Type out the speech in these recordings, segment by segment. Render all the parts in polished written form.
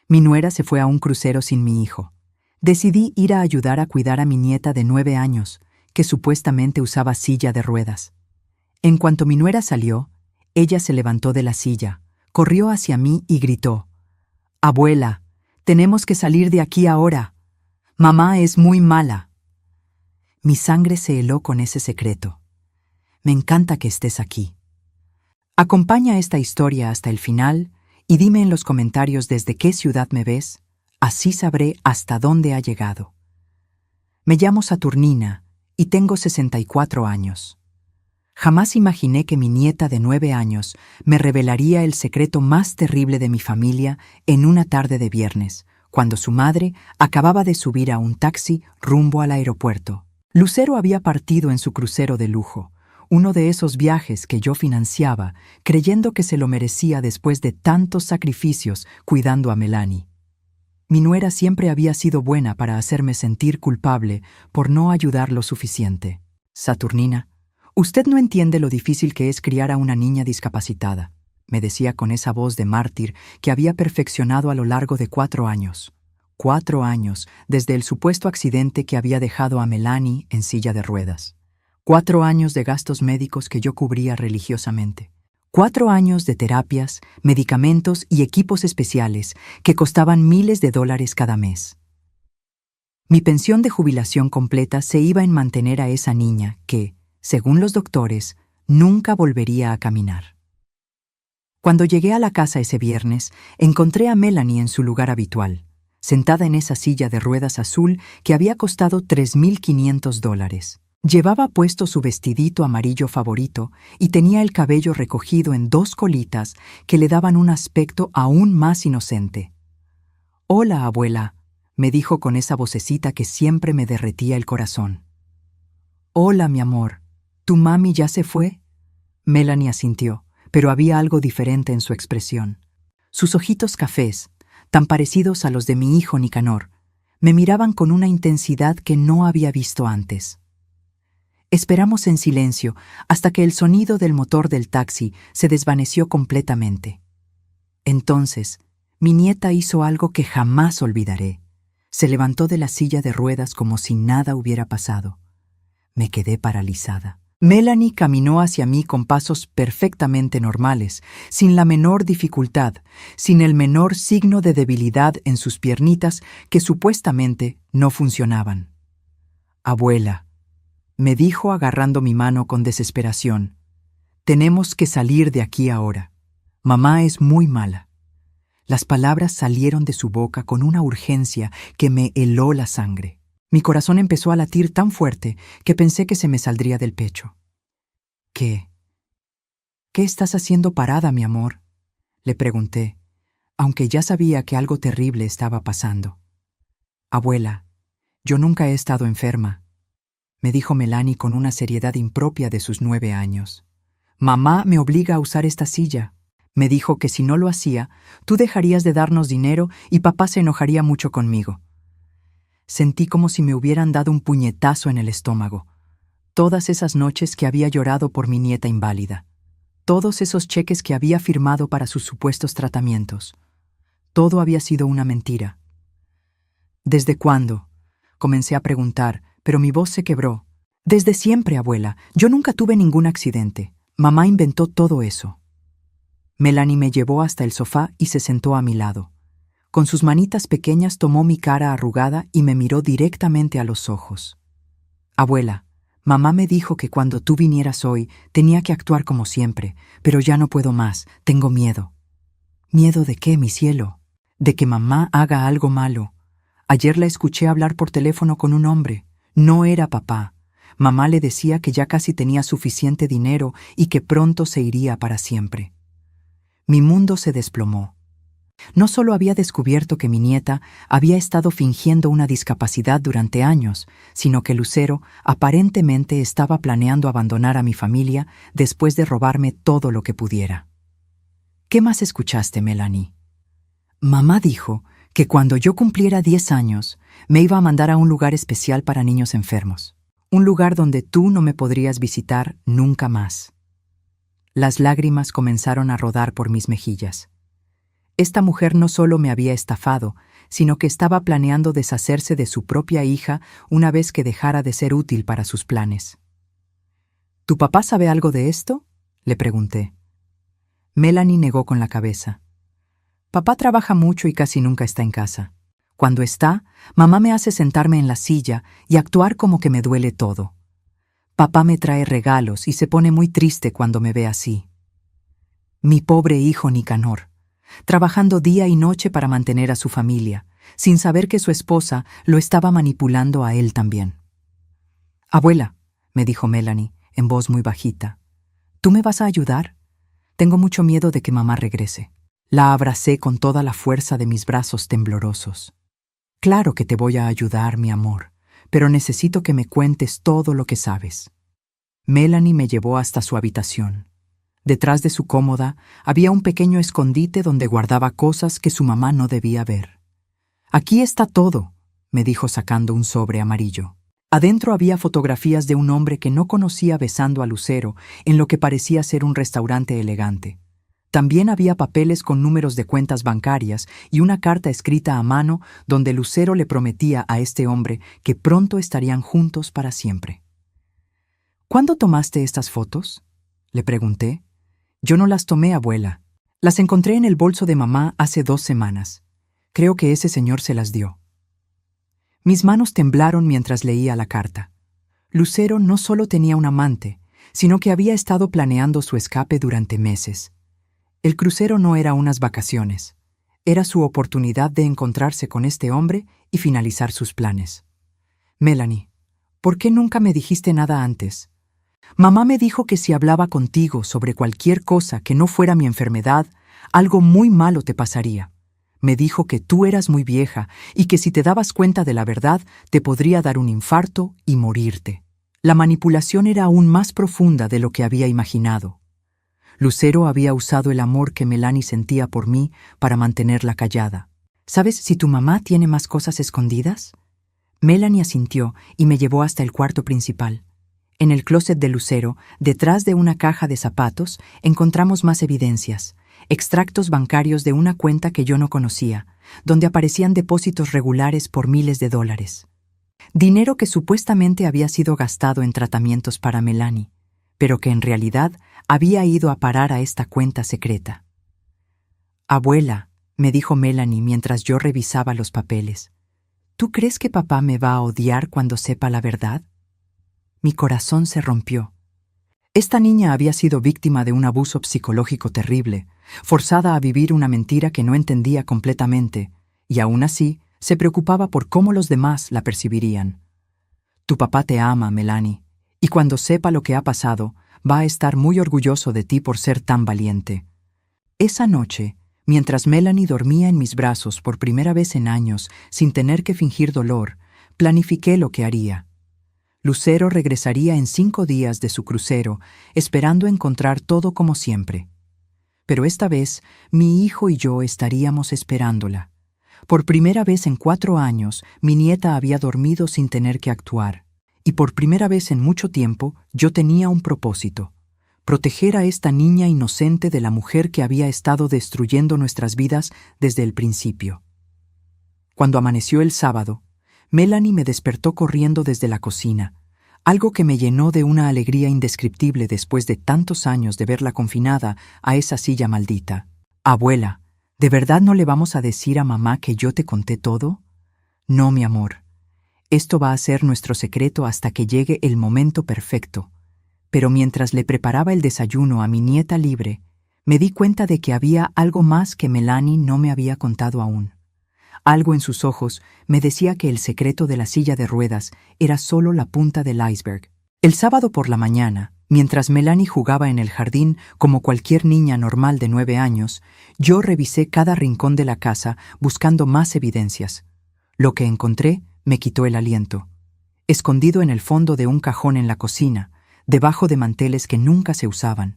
Mi nuera se fue a un crucero sin mi hijo. Decidí ir a ayudar a cuidar a mi nieta de 9 años, que supuestamente usaba silla de ruedas. En cuanto mi nuera salió, ella se levantó de la silla, corrió hacia mí y gritó: «Abuela, tenemos que salir de aquí ahora. Mamá es muy mala». Mi sangre se heló con ese secreto. Me encanta que estés aquí. Acompaña esta historia hasta el final y dime en los comentarios desde qué ciudad me ves, así sabré hasta dónde ha llegado. Me llamo Saturnina y tengo 64 años. Jamás imaginé que mi nieta de 9 años me revelaría el secreto más terrible de mi familia en una tarde de viernes, cuando su madre acababa de subir a un taxi rumbo al aeropuerto. Lucero había partido en su crucero de lujo, uno de esos viajes que yo financiaba, creyendo que se lo merecía después de tantos sacrificios cuidando a Melanie. Mi nuera siempre había sido buena para hacerme sentir culpable por no ayudar lo suficiente. «Saturnina, usted no entiende lo difícil que es criar a una niña discapacitada», me decía con esa voz de mártir que había perfeccionado a lo largo de 4 años. 4 años desde el supuesto accidente que había dejado a Melanie en silla de ruedas. 4 años de gastos médicos que yo cubría religiosamente. 4 años de terapias, medicamentos y equipos especiales que costaban miles de dólares cada mes. Mi pensión de jubilación completa se iba en mantener a esa niña que, según los doctores, nunca volvería a caminar. Cuando llegué a la casa ese viernes, encontré a Melanie en su lugar habitual, sentada en esa silla de ruedas azul que había costado $3,500. Llevaba puesto su vestidito amarillo favorito y tenía el cabello recogido en 2 colitas que le daban un aspecto aún más inocente. «Hola, abuela», me dijo con esa vocecita que siempre me derretía el corazón. «Hola, mi amor. ¿Tu mami ya se fue?» Melanie asintió, pero había algo diferente en su expresión. Sus ojitos cafés, tan parecidos a los de mi hijo Nicanor, me miraban con una intensidad que no había visto antes. Esperamos en silencio hasta que el sonido del motor del taxi se desvaneció completamente. Entonces, mi nieta hizo algo que jamás olvidaré. Se levantó de la silla de ruedas como si nada hubiera pasado. Me quedé paralizada. Melanie caminó hacia mí con pasos perfectamente normales, sin la menor dificultad, sin el menor signo de debilidad en sus piernitas que supuestamente no funcionaban. «Abuela», me dijo agarrando mi mano con desesperación, «tenemos que salir de aquí ahora. Mamá es muy mala». Las palabras salieron de su boca con una urgencia que me heló la sangre. Mi corazón empezó a latir tan fuerte que pensé que se me saldría del pecho. ¿Qué estás haciendo parada, mi amor?», le pregunté, aunque ya sabía que algo terrible estaba pasando. «Abuela, yo nunca he estado enferma», me dijo Melanie con una seriedad impropia de sus 9 años. «Mamá me obliga a usar esta silla. Me dijo que si no lo hacía, tú dejarías de darnos dinero y papá se enojaría mucho conmigo». Sentí como si me hubieran dado un puñetazo en el estómago. Todas esas noches que había llorado por mi nieta inválida. Todos esos cheques que había firmado para sus supuestos tratamientos. Todo había sido una mentira. «¿Desde cuándo?», comencé a preguntar, pero mi voz se quebró. «Desde siempre, abuela. Yo nunca tuve ningún accidente. Mamá inventó todo eso». Melanie me llevó hasta el sofá y se sentó a mi lado. Con sus manitas pequeñas tomó mi cara arrugada y me miró directamente a los ojos. «Abuela, mamá me dijo que cuando tú vinieras hoy tenía que actuar como siempre, pero ya no puedo más, tengo miedo». «¿Miedo de qué, mi cielo?» «De que mamá haga algo malo. Ayer la escuché hablar por teléfono con un hombre. No era papá. Mamá le decía que ya casi tenía suficiente dinero y que pronto se iría para siempre». Mi mundo se desplomó. No solo había descubierto que mi nieta había estado fingiendo una discapacidad durante años, sino que Lucero aparentemente estaba planeando abandonar a mi familia después de robarme todo lo que pudiera. «¿Qué más escuchaste, Melanie?» «Mamá dijo que cuando yo cumpliera 10 años me iba a mandar a un lugar especial para niños enfermos, un lugar donde tú no me podrías visitar nunca más». Las lágrimas comenzaron a rodar por mis mejillas. Esta mujer no solo me había estafado, sino que estaba planeando deshacerse de su propia hija una vez que dejara de ser útil para sus planes. ¿Tu papá sabe algo de esto?, le pregunté. Melanie negó con la cabeza. Papá trabaja mucho y casi nunca está en casa. Cuando está, mamá me hace sentarme en la silla y actuar como que me duele todo. Papá me trae regalos y se pone muy triste cuando me ve así. Mi pobre hijo Nicanor, trabajando día y noche para mantener a su familia, sin saber que su esposa lo estaba manipulando a él también. Abuela, me dijo Melanie, en voz muy bajita, ¿tú me vas a ayudar? Tengo mucho miedo de que mamá regrese. La abracé con toda la fuerza de mis brazos temblorosos. Claro que te voy a ayudar, mi amor, pero necesito que me cuentes todo lo que sabes. Melanie me llevó hasta su habitación. Detrás de su cómoda había un pequeño escondite donde guardaba cosas que su mamá no debía ver. Aquí está todo, me dijo sacando un sobre amarillo. Adentro había fotografías de un hombre que no conocía besando a Lucero en lo que parecía ser un restaurante elegante. También había papeles con números de cuentas bancarias y una carta escrita a mano donde Lucero le prometía a este hombre que pronto estarían juntos para siempre. ¿Cuándo tomaste estas fotos?, le pregunté. Yo no las tomé, abuela. Las encontré en el bolso de mamá hace 2 semanas. Creo que ese señor se las dio. Mis manos temblaron mientras leía la carta. Lucero no solo tenía un amante, sino que había estado planeando su escape durante meses. El crucero no era unas vacaciones. Era su oportunidad de encontrarse con este hombre y finalizar sus planes. Melanie, ¿por qué nunca me dijiste nada antes? Mamá me dijo que si hablaba contigo sobre cualquier cosa que no fuera mi enfermedad, algo muy malo te pasaría. Me dijo que tú eras muy vieja y que si te dabas cuenta de la verdad, te podría dar un infarto y morirte. La manipulación era aún más profunda de lo que había imaginado. Lucero había usado el amor que Melanie sentía por mí para mantenerla callada. ¿Sabes si tu mamá tiene más cosas escondidas? Melanie asintió y me llevó hasta el cuarto principal. En el closet de Lucero, detrás de una caja de zapatos, encontramos más evidencias, extractos bancarios de una cuenta que yo no conocía, donde aparecían depósitos regulares por miles de dólares. Dinero que supuestamente había sido gastado en tratamientos para Melanie, pero que en realidad había ido a parar a esta cuenta secreta. Abuela, me dijo Melanie mientras yo revisaba los papeles, ¿tú crees que papá me va a odiar cuando sepa la verdad? Mi corazón se rompió. Esta niña había sido víctima de un abuso psicológico terrible, forzada a vivir una mentira que no entendía completamente, y aún así se preocupaba por cómo los demás la percibirían. Tu papá te ama, Melanie, y cuando sepa lo que ha pasado, va a estar muy orgulloso de ti por ser tan valiente. Esa noche, mientras Melanie dormía en mis brazos por primera vez en años sin tener que fingir dolor, planifiqué lo que haría. Lucero regresaría en 5 días de su crucero, esperando encontrar todo como siempre. Pero esta vez, mi hijo y yo estaríamos esperándola. Por primera vez en 4 años, mi nieta había dormido sin tener que actuar. Y por primera vez en mucho tiempo, yo tenía un propósito: proteger a esta niña inocente de la mujer que había estado destruyendo nuestras vidas desde el principio. Cuando amaneció el sábado, Melanie me despertó corriendo desde la cocina, algo que me llenó de una alegría indescriptible después de tantos años de verla confinada a esa silla maldita. Abuela, ¿de verdad no le vamos a decir a mamá que yo te conté todo? No, mi amor. Esto va a ser nuestro secreto hasta que llegue el momento perfecto. Pero mientras le preparaba el desayuno a mi nieta libre, me di cuenta de que había algo más que Melanie no me había contado aún. Algo en sus ojos me decía que el secreto de la silla de ruedas era solo la punta del iceberg. El sábado por la mañana, mientras Melanie jugaba en el jardín como cualquier niña normal de 9 años, yo revisé cada rincón de la casa buscando más evidencias. Lo que encontré me quitó el aliento. Escondido en el fondo de un cajón en la cocina, debajo de manteles que nunca se usaban,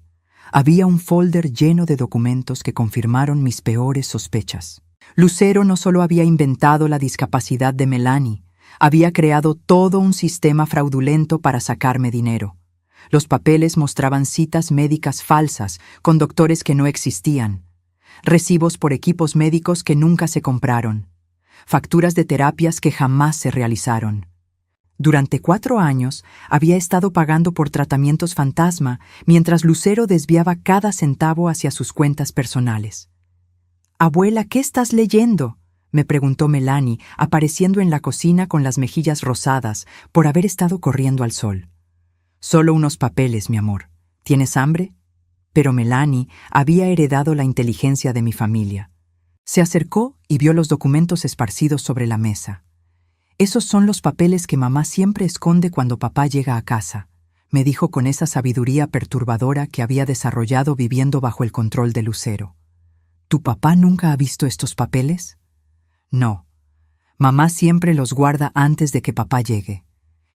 había un folder lleno de documentos que confirmaron mis peores sospechas. Lucero no solo había inventado la discapacidad de Melanie, había creado todo un sistema fraudulento para sacarme dinero. Los papeles mostraban citas médicas falsas con doctores que no existían. recibos por equipos médicos que nunca se compraron, facturas de terapias que jamás se realizaron. Durante 4 años había estado pagando por tratamientos fantasma mientras Lucero desviaba cada centavo hacia sus cuentas personales. «Abuela, ¿qué estás leyendo?», me preguntó Melanie, apareciendo en la cocina con las mejillas rosadas por haber estado corriendo al sol. «Solo unos papeles, mi amor. ¿Tienes hambre?». Pero Melanie había heredado la inteligencia de mi familia. Se acercó y vio los documentos esparcidos sobre la mesa. «Esos son los papeles que mamá siempre esconde cuando papá llega a casa», me dijo con esa sabiduría perturbadora que había desarrollado viviendo bajo el control de Lucero. «¿Tu papá nunca ha visto estos papeles?». «No. Mamá siempre los guarda antes de que papá llegue.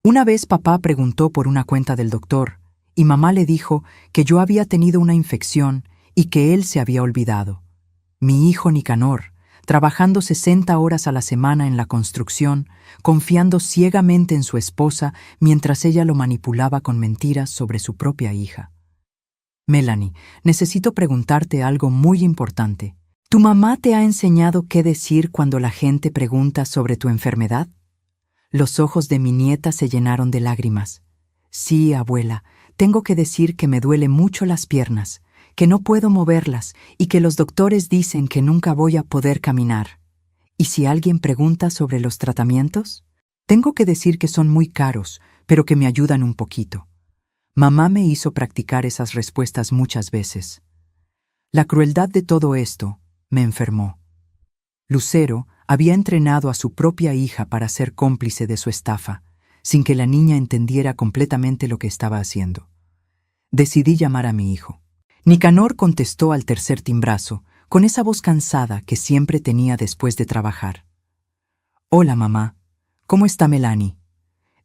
Una vez papá preguntó por una cuenta del doctor, y mamá le dijo que yo había tenido una infección y que él se había olvidado. Mi hijo Nicanor, trabajando 60 horas a la semana en la construcción, confiando ciegamente en su esposa mientras ella lo manipulaba con mentiras sobre su propia hija. Melanie, necesito preguntarte algo muy importante. ¿Tu mamá te ha enseñado qué decir cuando la gente pregunta sobre tu enfermedad?». Los ojos de mi nieta se llenaron de lágrimas. «Sí, abuela, tengo que decir que me duele mucho las piernas, que no puedo moverlas y que los doctores dicen que nunca voy a poder caminar. ¿Y si alguien pregunta sobre los tratamientos? Tengo que decir que son muy caros, pero que me ayudan un poquito». Mamá me hizo practicar esas respuestas muchas veces. La crueldad de todo esto me enfermó. Lucero había entrenado a su propia hija para ser cómplice de su estafa, sin que la niña entendiera completamente lo que estaba haciendo. Decidí llamar a mi hijo. Nicanor contestó al tercer timbrazo, con esa voz cansada que siempre tenía después de trabajar. «Hola, mamá. ¿Cómo está Melanie?».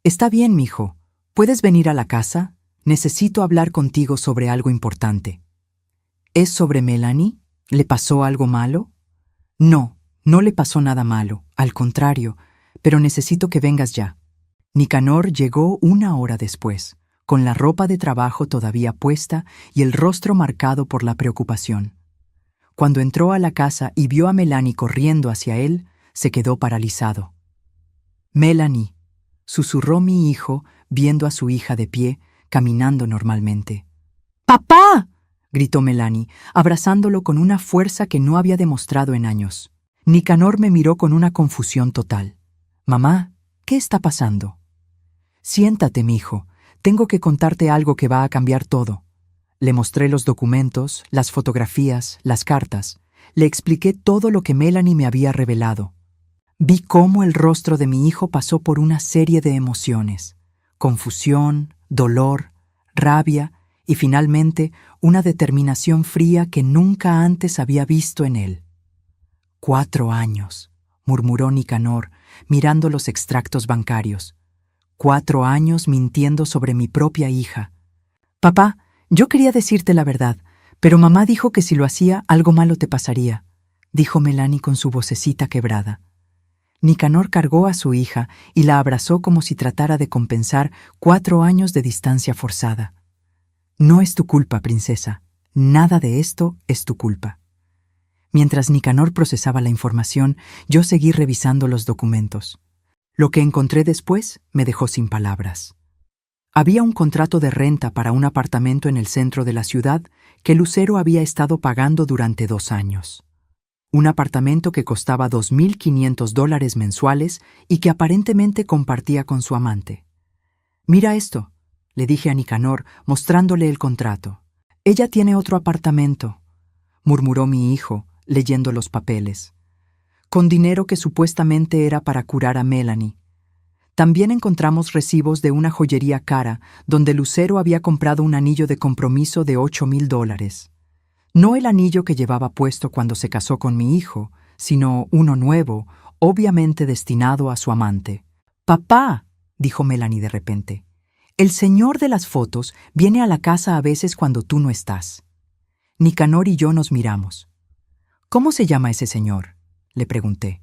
«Está bien, mijo. ¿Puedes venir a la casa? Necesito hablar contigo sobre algo importante». «¿Es sobre Melanie? ¿Le pasó algo malo?». «No, no le pasó nada malo, al contrario, pero necesito que vengas ya». Nicanor llegó 1 hora después, con la ropa de trabajo todavía puesta y el rostro marcado por la preocupación. Cuando entró a la casa y vio a Melanie corriendo hacia él, se quedó paralizado. «Melanie», susurró mi hijo, viendo a su hija de pie, caminando normalmente. «¡Papá!», gritó Melanie, abrazándolo con una fuerza que no había demostrado en años. Nicanor me miró con una confusión total. «Mamá, ¿qué está pasando?». «Siéntate, mijo. Tengo que contarte algo que va a cambiar todo». Le mostré los documentos, las fotografías, las cartas. Le expliqué todo lo que Melanie me había revelado. Vi cómo el rostro de mi hijo pasó por una serie de emociones: confusión, dolor, rabia y finalmente una determinación fría que nunca antes había visto en él. «4 años», murmuró Nicanor, mirando los extractos bancarios. «4 años mintiendo sobre mi propia hija. Papá, yo quería decirte la verdad, pero mamá dijo que si lo hacía, algo malo te pasaría», dijo Melanie con su vocecita quebrada. Nicanor cargó a su hija y la abrazó como si tratara de compensar 4 años de distancia forzada. «No es tu culpa, princesa. Nada de esto es tu culpa». Mientras Nicanor procesaba la información, yo seguí revisando los documentos. Lo que encontré después me dejó sin palabras. Había un contrato de renta para un apartamento en el centro de la ciudad que Lucero había estado pagando durante 2 años. Un apartamento que costaba $2,500 mensuales y que aparentemente compartía con su amante. «Mira esto», le dije a Nicanor, mostrándole el contrato. «Ella tiene otro apartamento», murmuró mi hijo, leyendo los papeles. «Con dinero que supuestamente era para curar a Melanie». También encontramos recibos de una joyería cara donde Lucero había comprado un anillo de compromiso de $8,000. No el anillo que llevaba puesto cuando se casó con mi hijo, sino uno nuevo, obviamente destinado a su amante. «Papá», dijo Melanie de repente, «el señor de las fotos viene a la casa a veces cuando tú no estás». Nicanor y yo nos miramos. «¿Cómo se llama ese señor?», le pregunté.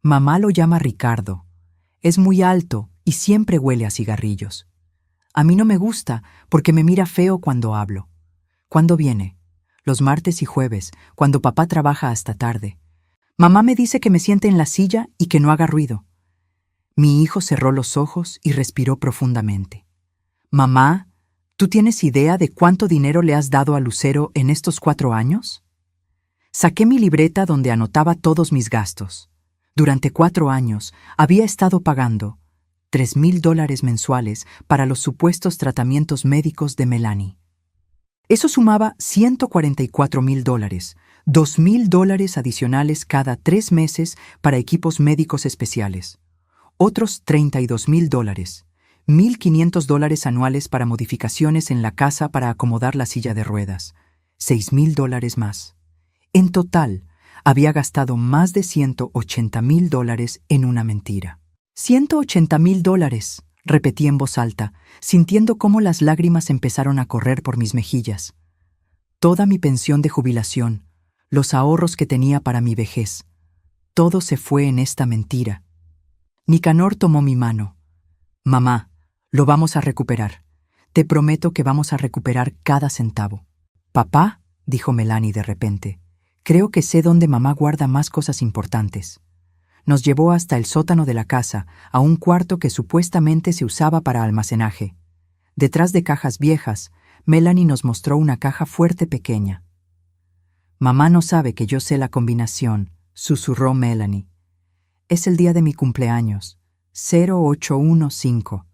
«Mamá lo llama Ricardo. Es muy alto y siempre huele a cigarrillos. A mí no me gusta porque me mira feo cuando hablo. ¿Cuándo viene?». los martes y jueves, cuando papá trabaja hasta tarde. Mamá me dice que me siente en la silla y que no haga ruido. Mi hijo cerró los ojos y respiró profundamente. Mamá, ¿tú tienes idea de cuánto dinero le has dado a Lucero en estos 4 años? Saqué mi libreta donde anotaba todos mis gastos. Durante 4 años había estado pagando $3,000 mensuales para los supuestos tratamientos médicos de Melanie. Eso sumaba $144,000, $2,000 adicionales cada 3 meses para equipos médicos especiales, otros $32,000, $1,500 anuales para modificaciones en la casa para acomodar la silla de ruedas, $6,000 más. En total, había gastado más de $180,000 en una mentira. $180,000, repetí en voz alta, sintiendo cómo las lágrimas empezaron a correr por mis mejillas. Toda mi pensión de jubilación, los ahorros que tenía para mi vejez, todo se fue en esta mentira. Nicanor tomó mi mano. Mamá, lo vamos a recuperar. Te prometo que vamos a recuperar cada centavo. Papá, dijo Melanie de repente, creo que sé dónde mamá guarda más cosas importantes. Nos llevó hasta el sótano de la casa, a un cuarto que supuestamente se usaba para almacenaje. Detrás de cajas viejas, Melanie nos mostró una caja fuerte pequeña. Mamá no sabe que yo sé la combinación, susurró Melanie. Es el día de mi cumpleaños, 0815.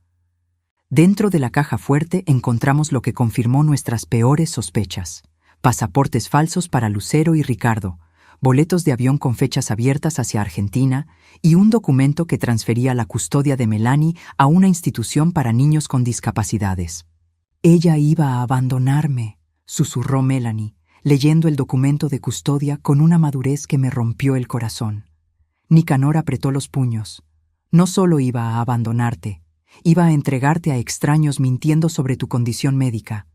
Dentro de la caja fuerte encontramos lo que confirmó nuestras peores sospechas. Pasaportes falsos para Lucero y Ricardo, boletos de avión con fechas abiertas hacia Argentina y un documento que transfería la custodia de Melanie a una institución para niños con discapacidades. Ella iba a abandonarme, susurró Melanie, leyendo el documento de custodia con una madurez que me rompió el corazón. Nicanor apretó los puños. No solo iba a abandonarte, iba a entregarte a extraños mintiendo sobre tu condición médica.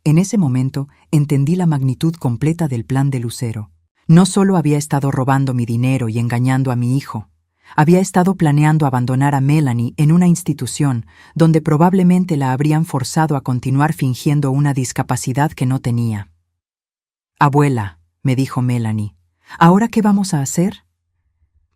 En ese momento entendí la magnitud completa del plan de Lucero. No solo había estado robando mi dinero y engañando a mi hijo, había estado planeando abandonar a Melanie en una institución donde probablemente la habrían forzado a continuar fingiendo una discapacidad que no tenía. Abuela, me dijo Melanie, ¿ahora qué vamos a hacer?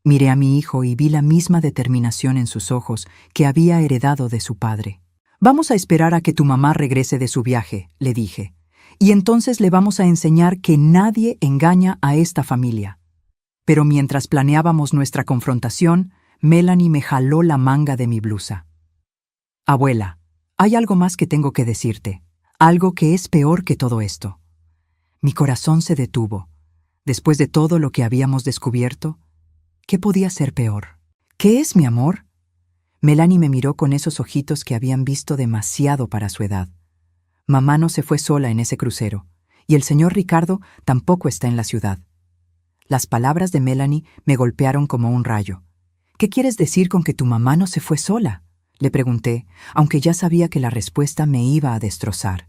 Miré a mi hijo y vi la misma determinación en sus ojos que había heredado de su padre. Vamos a esperar a que tu mamá regrese de su viaje, le dije, y entonces le vamos a enseñar que nadie engaña a esta familia. Pero mientras planeábamos nuestra confrontación, Melanie me jaló la manga de mi blusa. Abuela, hay algo más que tengo que decirte, algo que es peor que todo esto. Mi corazón se detuvo. Después de todo lo que habíamos descubierto, ¿qué podía ser peor? ¿Qué es, mi amor? Melanie me miró con esos ojitos que habían visto demasiado para su edad. Mamá no se fue sola en ese crucero, y el señor Ricardo tampoco está en la ciudad. Las palabras de Melanie me golpearon como un rayo. ¿Qué quieres decir con que tu mamá no se fue sola?, le pregunté, aunque ya sabía que la respuesta me iba a destrozar.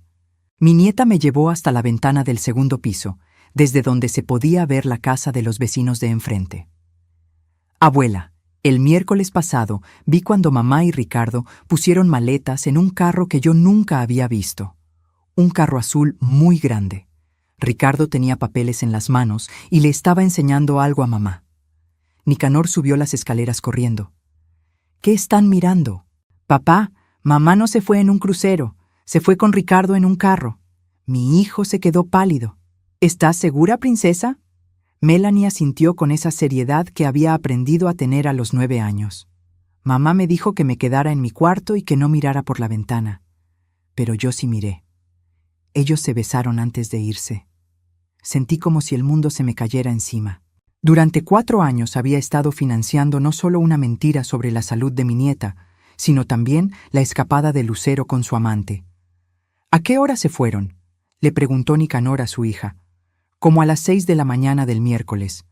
Mi nieta me llevó hasta la ventana del segundo piso, desde donde se podía ver la casa de los vecinos de enfrente. Abuela, el miércoles pasado vi cuando mamá y Ricardo pusieron maletas en un carro que yo nunca había visto. Un carro azul muy grande. Ricardo tenía papeles en las manos y le estaba enseñando algo a mamá. Nicanor subió las escaleras corriendo. ¿Qué están mirando? Papá, mamá no se fue en un crucero, se fue con Ricardo en un carro. Mi hijo se quedó pálido. ¿Estás segura, princesa? Melanie asintió con esa seriedad que había aprendido a tener a los 9 años. Mamá me dijo que me quedara en mi cuarto y que no mirara por la ventana. Pero yo sí miré. Ellos se besaron antes de irse. Sentí como si el mundo se me cayera encima. Durante 4 años había estado financiando no solo una mentira sobre la salud de mi nieta, sino también la escapada de Lucero con su amante. ¿A qué hora se fueron?, le preguntó Nicanor a su hija. Como a las 6 de la mañana del miércoles.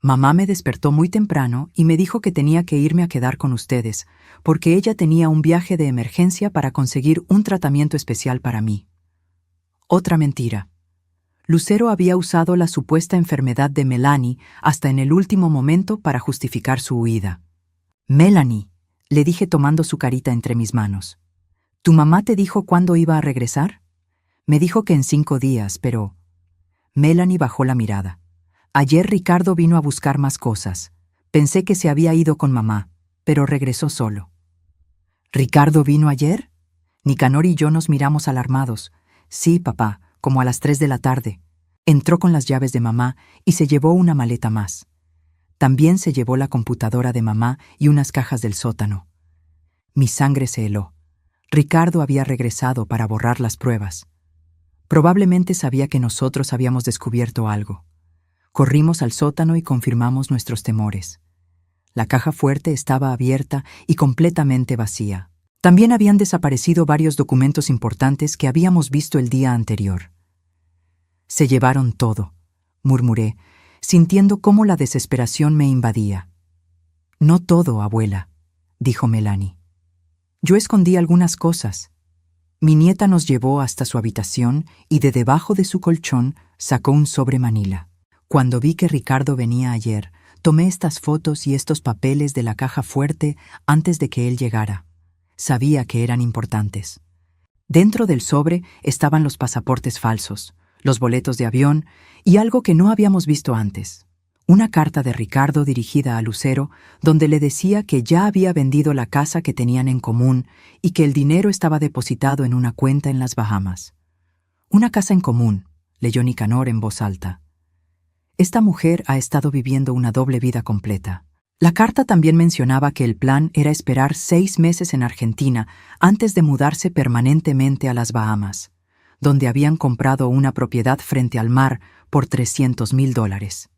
Mamá me despertó muy temprano y me dijo que tenía que irme a quedar con ustedes, porque ella tenía un viaje de emergencia para conseguir un tratamiento especial para mí. Otra mentira. Lucero había usado la supuesta enfermedad de Melanie hasta en el último momento para justificar su huida. Melanie, le dije tomando su carita entre mis manos. ¿Tu mamá te dijo cuándo iba a regresar? Me dijo que en 5 días, pero Melanie bajó la mirada. Ayer Ricardo vino a buscar más cosas. Pensé que se había ido con mamá, pero regresó solo. ¿Ricardo vino ayer? Nicanor y yo nos miramos alarmados. Sí, papá, como a las 3 de la tarde. Entró con las llaves de mamá y se llevó una maleta más. También se llevó la computadora de mamá y unas cajas del sótano. Mi sangre se heló. Ricardo había regresado para borrar las pruebas. Probablemente sabía que nosotros habíamos descubierto algo. Corrimos al sótano y confirmamos nuestros temores. La caja fuerte estaba abierta y completamente vacía. También habían desaparecido varios documentos importantes que habíamos visto el día anterior. Se llevaron todo, murmuré, sintiendo cómo la desesperación me invadía. No todo, abuela, dijo Melanie. Yo escondí algunas cosas. Mi nieta nos llevó hasta su habitación y de debajo de su colchón sacó un sobre manila. Cuando vi que Ricardo venía ayer, tomé estas fotos y estos papeles de la caja fuerte antes de que él llegara. Sabía que eran importantes. Dentro del sobre estaban los pasaportes falsos, los boletos de avión y algo que no habíamos visto antes. Una carta de Ricardo dirigida a Lucero, donde le decía que ya había vendido la casa que tenían en común y que el dinero estaba depositado en una cuenta en las Bahamas. Una casa en común, leyó Nicanor en voz alta. Esta mujer ha estado viviendo una doble vida completa. La carta también mencionaba que el plan era esperar 6 meses en Argentina antes de mudarse permanentemente a las Bahamas, donde habían comprado una propiedad frente al mar por $300,000.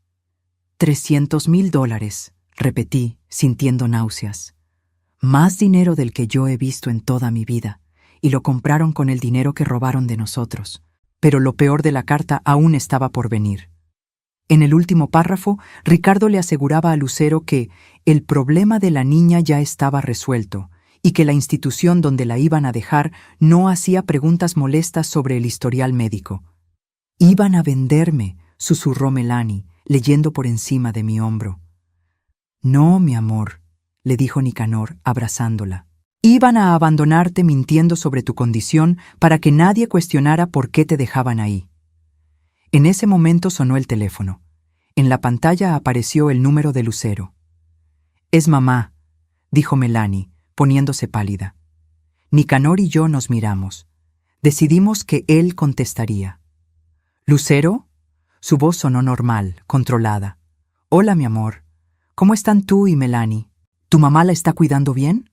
$300,000, repetí, sintiendo náuseas. Más dinero del que yo he visto en toda mi vida, y lo compraron con el dinero que robaron de nosotros. Pero lo peor de la carta aún estaba por venir. En el último párrafo, Ricardo le aseguraba a Lucero que el problema de la niña ya estaba resuelto y que la institución donde la iban a dejar no hacía preguntas molestas sobre el historial médico. «Iban a venderme», susurró Melanie, leyendo por encima de mi hombro. «No, mi amor», le dijo Nicanor, abrazándola. «Iban a abandonarte mintiendo sobre tu condición para que nadie cuestionara por qué te dejaban ahí». En ese momento sonó el teléfono. En la pantalla apareció el número de Lucero. «Es mamá», dijo Melanie, poniéndose pálida. Nicanor y yo nos miramos. Decidimos que él contestaría. «¿Lucero?» Su voz sonó normal, controlada. «Hola, mi amor. ¿Cómo están tú y Melanie? ¿Tu mamá la está cuidando bien?»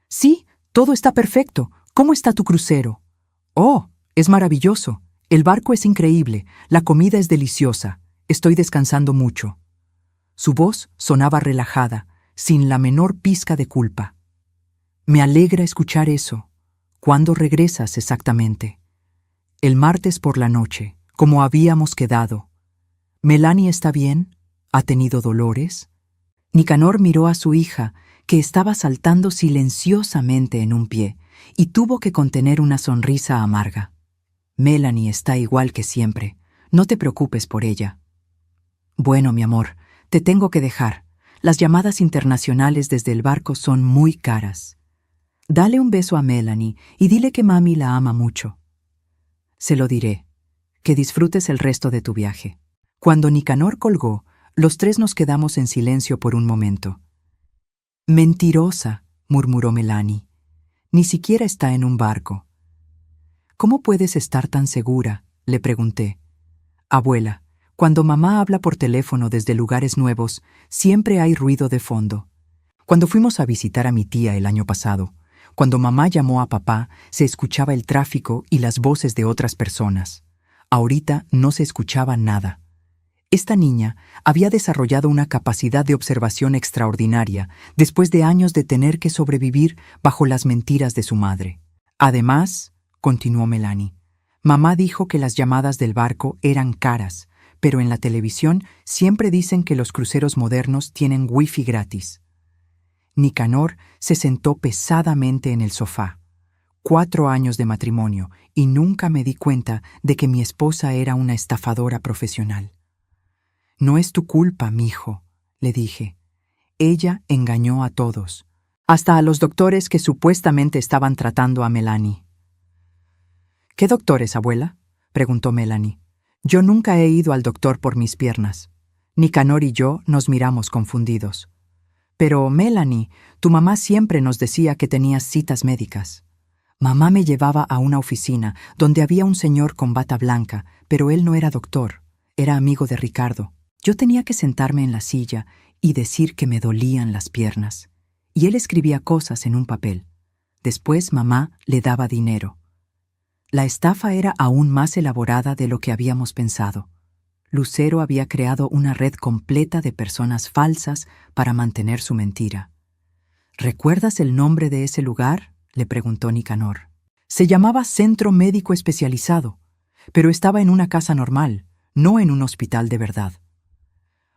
«Sí, todo está perfecto. ¿Cómo está tu crucero?» «Oh, es maravilloso. El barco es increíble. La comida es deliciosa. Estoy descansando mucho». Su voz sonaba relajada, sin la menor pizca de culpa. «Me alegra escuchar eso. ¿Cuándo regresas exactamente?» «El martes por la noche, como habíamos quedado». «¿Melanie está bien? ¿Ha tenido dolores?» Nicanor miró a su hija, que estaba saltando silenciosamente en un pie, y tuvo que contener una sonrisa amarga. «Melanie está igual que siempre. No te preocupes por ella». «Bueno, mi amor, te tengo que dejar. Las llamadas internacionales desde el barco son muy caras. Dale un beso a Melanie y dile que mami la ama mucho». «Se lo diré. Que disfrutes el resto de tu viaje». Cuando Nicanor colgó, los tres nos quedamos en silencio por un momento. «Mentirosa», murmuró Melanie. «Ni siquiera está en un barco». «¿Cómo puedes estar tan segura?», le pregunté. «Abuela, cuando mamá habla por teléfono desde lugares nuevos, siempre hay ruido de fondo. Cuando fuimos a visitar a mi tía el año pasado, cuando mamá llamó a papá, se escuchaba el tráfico y las voces de otras personas. Ahorita no se escuchaba nada». Esta niña había desarrollado una capacidad de observación extraordinaria después de años de tener que sobrevivir bajo las mentiras de su madre. Además, continuó Melanie, mamá dijo que las llamadas del barco eran caras, pero en la televisión siempre dicen que los cruceros modernos tienen wifi gratis. Nicanor se sentó pesadamente en el sofá. 4 años de matrimonio y nunca me di cuenta de que mi esposa era una estafadora profesional. «No es tu culpa, mijo», le dije. «Ella engañó a todos, hasta a los doctores que supuestamente estaban tratando a Melanie». «¿Qué doctores, abuela?», preguntó Melanie. Yo nunca he ido al doctor por mis piernas. Nicanor y yo nos miramos confundidos. Pero, Melanie, tu mamá siempre nos decía que tenías citas médicas. Mamá me llevaba a una oficina donde había un señor con bata blanca, pero él no era doctor, era amigo de Ricardo. Yo tenía que sentarme en la silla y decir que me dolían las piernas. Y él escribía cosas en un papel. Después mamá le daba dinero. La estafa era aún más elaborada de lo que habíamos pensado. Lucero había creado una red completa de personas falsas para mantener su mentira. ¿Recuerdas el nombre de ese lugar?, le preguntó Nicanor. Se llamaba Centro Médico Especializado, pero estaba en una casa normal, no en un hospital de verdad.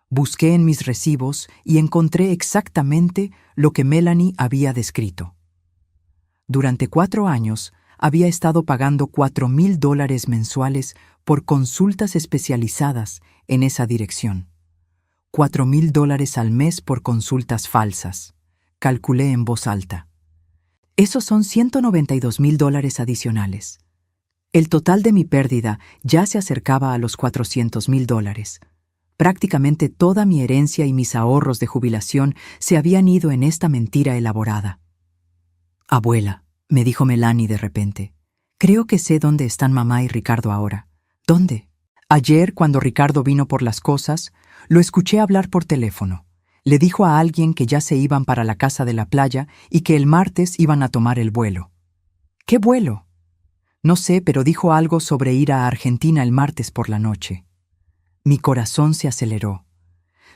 Busqué en mis recibos y encontré exactamente lo que Melanie había descrito. Durante 4 años, había estado pagando $4,000 mensuales por consultas especializadas en esa dirección. $4,000 al mes por consultas falsas. Calculé en voz alta. Esos son $192,000 adicionales. El total de mi pérdida ya se acercaba a los $400,000. Prácticamente toda mi herencia y mis ahorros de jubilación se habían ido en esta mentira elaborada. Abuela, me dijo Melanie de repente, creo que sé dónde están mamá y Ricardo ahora. ¿Dónde? Ayer, cuando Ricardo vino por las cosas, lo escuché hablar por teléfono. Le dijo a alguien que ya se iban para la casa de la playa y que el martes iban a tomar el vuelo. ¿Qué vuelo? No sé, pero dijo algo sobre ir a Argentina el martes por la noche. Mi corazón se aceleró.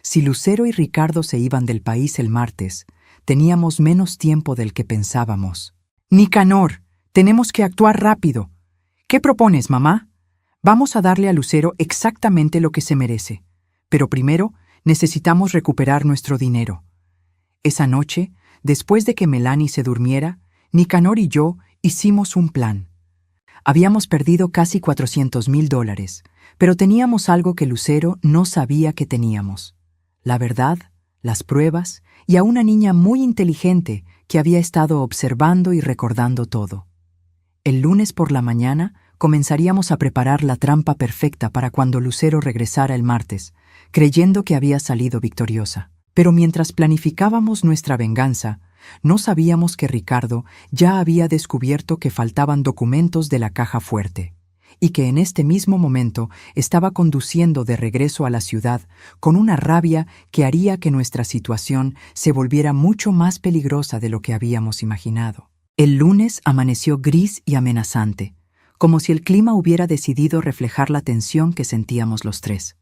Si Lucero y Ricardo se iban del país el martes, teníamos menos tiempo del que pensábamos. Nicanor, tenemos que actuar rápido. ¿Qué propones, mamá? Vamos a darle a Lucero exactamente lo que se merece. Pero primero necesitamos recuperar nuestro dinero. Esa noche, después de que Melanie se durmiera, Nicanor y yo hicimos un plan. Habíamos perdido casi $400,000, pero teníamos algo que Lucero no sabía que teníamos. La verdad, las pruebas y a una niña muy inteligente que había estado observando y recordando todo. El lunes por la mañana comenzaríamos a preparar la trampa perfecta para cuando Lucero regresara el martes, creyendo que había salido victoriosa. Pero mientras planificábamos nuestra venganza, no sabíamos que Ricardo ya había descubierto que faltaban documentos de la caja fuerte, y que en este mismo momento estaba conduciendo de regreso a la ciudad con una rabia que haría que nuestra situación se volviera mucho más peligrosa de lo que habíamos imaginado. El lunes amaneció gris y amenazante, como si el clima hubiera decidido reflejar la tensión que sentíamos los tres.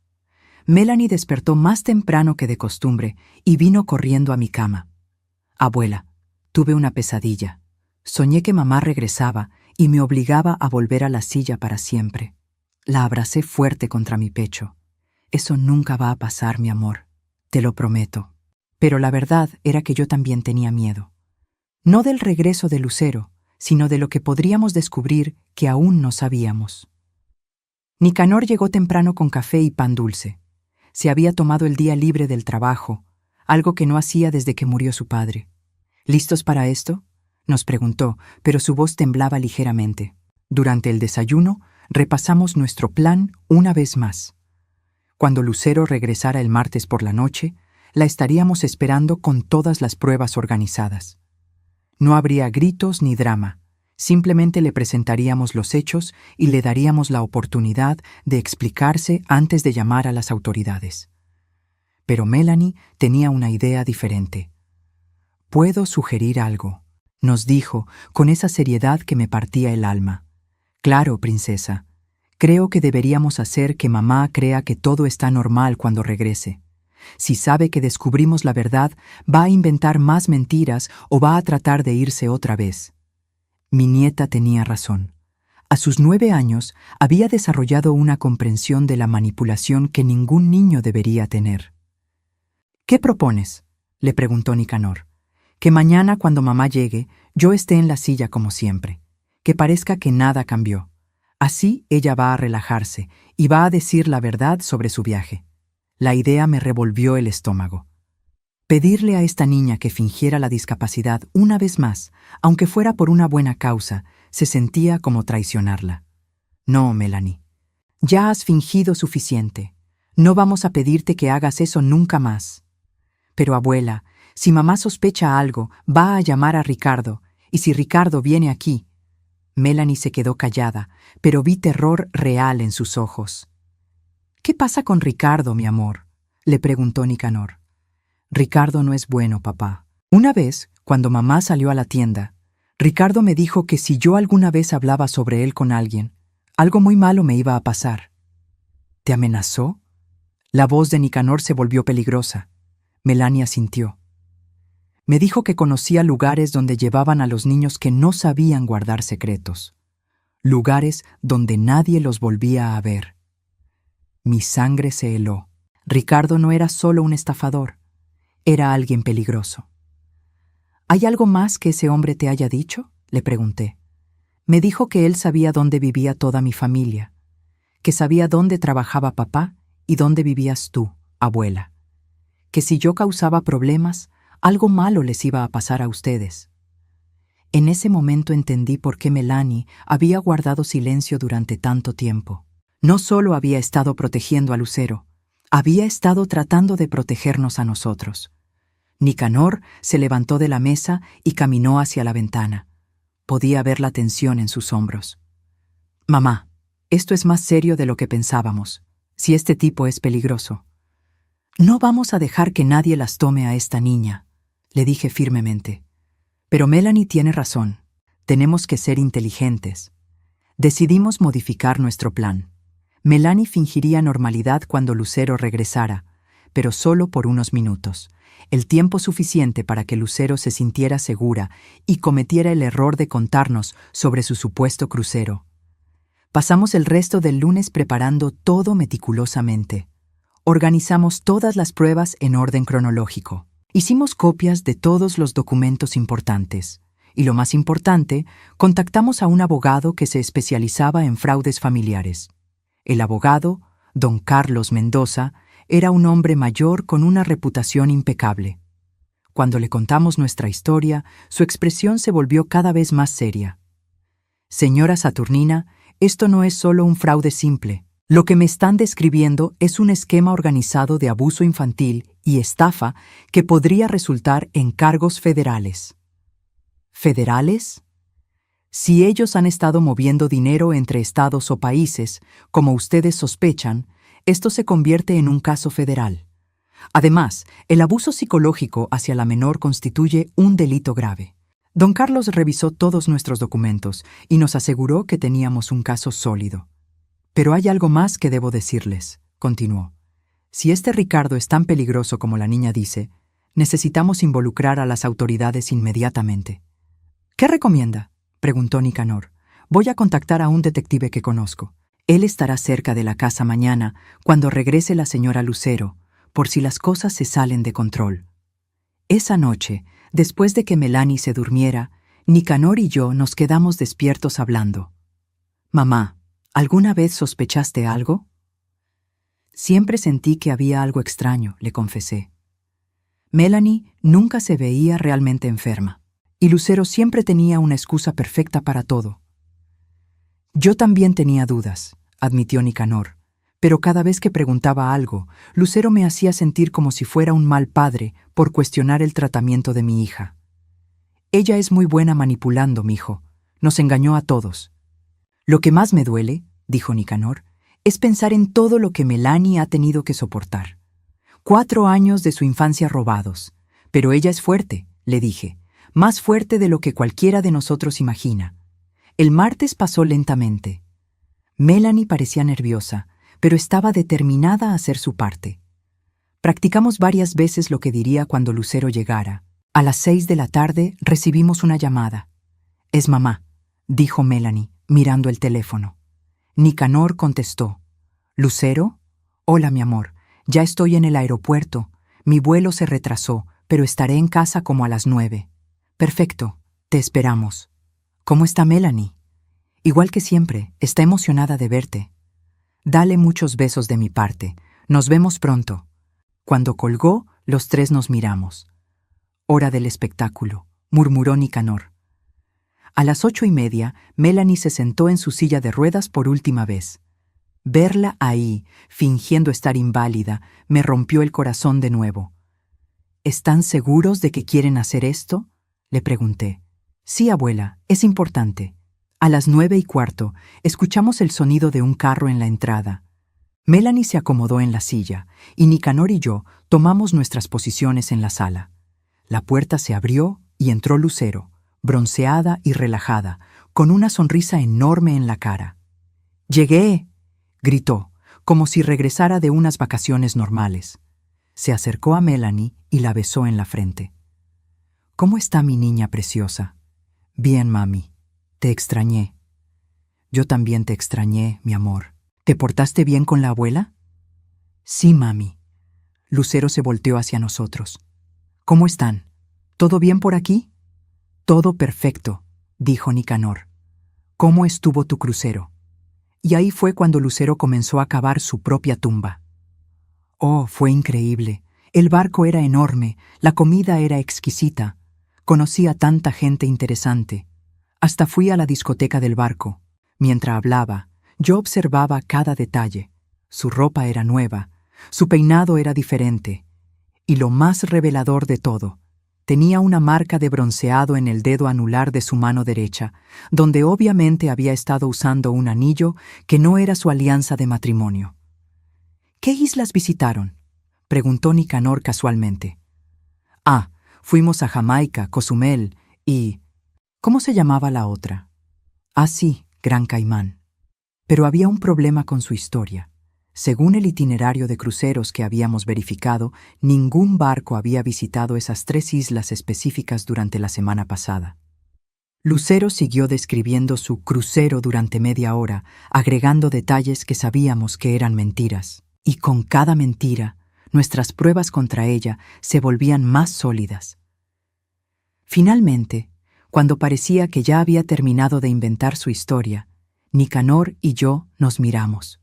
Melanie despertó más temprano que de costumbre y vino corriendo a mi cama. Abuela, tuve una pesadilla. Soñé que mamá regresaba y me obligaba a volver a la silla para siempre. La abracé fuerte contra mi pecho. Eso nunca va a pasar, mi amor, te lo prometo. Pero la verdad era que yo también tenía miedo. No del regreso de Lucero, sino de lo que podríamos descubrir que aún no sabíamos. Nicanor llegó temprano con café y pan dulce. Se había tomado el día libre del trabajo, algo que no hacía desde que murió su padre. ¿Listos para esto?, nos preguntó, pero su voz temblaba ligeramente. Durante el desayuno, repasamos nuestro plan una vez más. Cuando Lucero regresara el martes por la noche, la estaríamos esperando con todas las pruebas organizadas. No habría gritos ni drama. Simplemente le presentaríamos los hechos y le daríamos la oportunidad de explicarse antes de llamar a las autoridades. Pero Melanie tenía una idea diferente. «Puedo sugerir algo», nos dijo con esa seriedad que me partía el alma. «Claro, princesa. Creo que deberíamos hacer que mamá crea que todo está normal cuando regrese. Si sabe que descubrimos la verdad, va a inventar más mentiras o va a tratar de irse otra vez». Mi nieta tenía razón. A sus 9 años había desarrollado una comprensión de la manipulación que ningún niño debería tener. «¿Qué propones?», le preguntó Nicanor. «Que mañana, cuando mamá llegue, yo esté en la silla como siempre. Que parezca que nada cambió. Así ella va a relajarse y va a decir la verdad sobre su viaje». La idea me revolvió el estómago. Pedirle a esta niña que fingiera la discapacidad una vez más, aunque fuera por una buena causa, se sentía como traicionarla. «No, Melanie. Ya has fingido suficiente. No vamos a pedirte que hagas eso nunca más. Pero abuela, si mamá sospecha algo, va a llamar a Ricardo, y si Ricardo viene aquí... Melanie se quedó callada, pero vi terror real en sus ojos. «¿Qué pasa con Ricardo, mi amor?», le preguntó Nicanor. «Ricardo no es bueno, papá. Una vez, cuando mamá salió a la tienda, Ricardo me dijo que si yo alguna vez hablaba sobre él con alguien, algo muy malo me iba a pasar». «¿Te amenazó?». La voz de Nicanor se volvió peligrosa. Melanie asintió. «Me dijo que conocía lugares donde llevaban a los niños que no sabían guardar secretos. Lugares donde nadie los volvía a ver». Mi sangre se heló. Ricardo no era solo un estafador, era alguien peligroso. «¿Hay algo más que ese hombre te haya dicho?», le pregunté. «Me dijo que él sabía dónde vivía toda mi familia, que sabía dónde trabajaba papá y dónde vivías tú, abuela, que si yo causaba problemas, algo malo les iba a pasar a ustedes». En ese momento entendí por qué Melanie había guardado silencio durante tanto tiempo. No solo había estado protegiendo a Lucero, había estado tratando de protegernos a nosotros. Nicanor se levantó de la mesa y caminó hacia la ventana. Podía ver la tensión en sus hombros. «Mamá, esto es más serio de lo que pensábamos. Si este tipo es peligroso. No vamos a dejar que nadie las tome a esta niña», le dije firmemente. «Pero Melanie tiene razón. Tenemos que ser inteligentes». Decidimos modificar nuestro plan. Melanie fingiría normalidad cuando Lucero regresara, pero solo por unos minutos, el tiempo suficiente para que Lucero se sintiera segura y cometiera el error de contarnos sobre su supuesto crucero. Pasamos el resto del lunes preparando todo meticulosamente. Organizamos todas las pruebas en orden cronológico. Hicimos copias de todos los documentos importantes. Y lo más importante, contactamos a un abogado que se especializaba en fraudes familiares. El abogado, don Carlos Mendoza, era un hombre mayor con una reputación impecable. Cuando le contamos nuestra historia, su expresión se volvió cada vez más seria. «Señora Saturnina, esto no es solo un fraude simple. Lo que me están describiendo es un esquema organizado de abuso infantil y estafa que podría resultar en cargos federales». ¿Federales? Si ellos han estado moviendo dinero entre estados o países, como ustedes sospechan, esto se convierte en un caso federal. Además, el abuso psicológico hacia la menor constituye un delito grave. Don Carlos revisó todos nuestros documentos y nos aseguró que teníamos un caso sólido. «Pero hay algo más que debo decirles», continuó. «Si este Ricardo es tan peligroso como la niña dice, necesitamos involucrar a las autoridades inmediatamente». «¿Qué recomienda?», preguntó Nicanor. «Voy a contactar a un detective que conozco. Él estará cerca de la casa mañana, cuando regrese la señora Lucero, por si las cosas se salen de control». Esa noche, después de que Melanie se durmiera, Nicanor y yo nos quedamos despiertos hablando. «Mamá, ¿alguna vez sospechaste algo?». «Siempre sentí que había algo extraño», le confesé. Melanie nunca se veía realmente enferma, y Lucero siempre tenía una excusa perfecta para todo. «Yo también tenía dudas», admitió Nicanor, «pero cada vez que preguntaba algo, Lucero me hacía sentir como si fuera un mal padre por cuestionar el tratamiento de mi hija. Ella es muy buena manipulando, mijo. Nos engañó a todos». «Lo que más me duele», dijo Nicanor, «es pensar en todo lo que Melanie ha tenido que soportar. 4 años de su infancia robados. Pero ella es fuerte», le dije, «más fuerte de lo que cualquiera de nosotros imagina». El martes pasó lentamente. Melanie parecía nerviosa, pero estaba determinada a hacer su parte. Practicamos varias veces lo que diría cuando Lucero llegara. A las 6 de la tarde recibimos una llamada. «Es mamá», dijo Melanie, mirando el teléfono. Nicanor contestó. «¿Lucero? Hola, mi amor. Ya estoy en el aeropuerto. Mi vuelo se retrasó, pero estaré en casa como a las 9. Perfecto. Te esperamos. ¿Cómo está Melanie?» «Igual que siempre. Está emocionada de verte. Dale muchos besos de mi parte. Nos vemos pronto». Cuando colgó, los 3 nos miramos. «Hora del espectáculo», murmuró Nicanor. A las 8:30, Melanie se sentó en su silla de ruedas por última vez. Verla ahí, fingiendo estar inválida, me rompió el corazón de nuevo. ¿Están seguros de que quieren hacer esto?, le pregunté. Sí, abuela, es importante. A las 9:15, escuchamos el sonido de un carro en la entrada. Melanie se acomodó en la silla, y Nicanor y yo tomamos nuestras posiciones en la sala. La puerta se abrió y entró Lucero, bronceada y relajada, con una sonrisa enorme en la cara. «¡Llegué!», gritó, como si regresara de unas vacaciones normales. Se acercó a Melanie y la besó en la frente. «¿Cómo está mi niña preciosa?». «Bien, mami. Te extrañé». «Yo también te extrañé, mi amor. ¿Te portaste bien con la abuela?». «Sí, mami». Lucero se volteó hacia nosotros. «¿Cómo están? ¿Todo bien por aquí?». «Todo perfecto», dijo Nicanor. «¿Cómo estuvo tu crucero?». Y ahí fue cuando Lucero comenzó a cavar su propia tumba. «Oh, fue increíble. El barco era enorme, la comida era exquisita. Conocí a tanta gente interesante. Hasta fui a la discoteca del barco. Mientras hablaba, yo observaba cada detalle. Su ropa era nueva, su peinado era diferente. Y lo más revelador de todo, tenía una marca de bronceado en el dedo anular de su mano derecha, donde obviamente había estado usando un anillo que no era su alianza de matrimonio. «¿Qué islas visitaron?», preguntó Nicanor casualmente. «Ah, fuimos a Jamaica, Cozumel y... ¿Cómo se llamaba la otra?». «Ah, sí, Gran Caimán». Pero había un problema con su historia. Según el itinerario de cruceros que habíamos verificado, ningún barco había visitado esas 3 islas específicas durante la semana pasada. Lucero siguió describiendo su crucero durante media hora, agregando detalles que sabíamos que eran mentiras. Y con cada mentira, nuestras pruebas contra ella se volvían más sólidas. Finalmente, cuando parecía que ya había terminado de inventar su historia, Nicanor y yo nos miramos.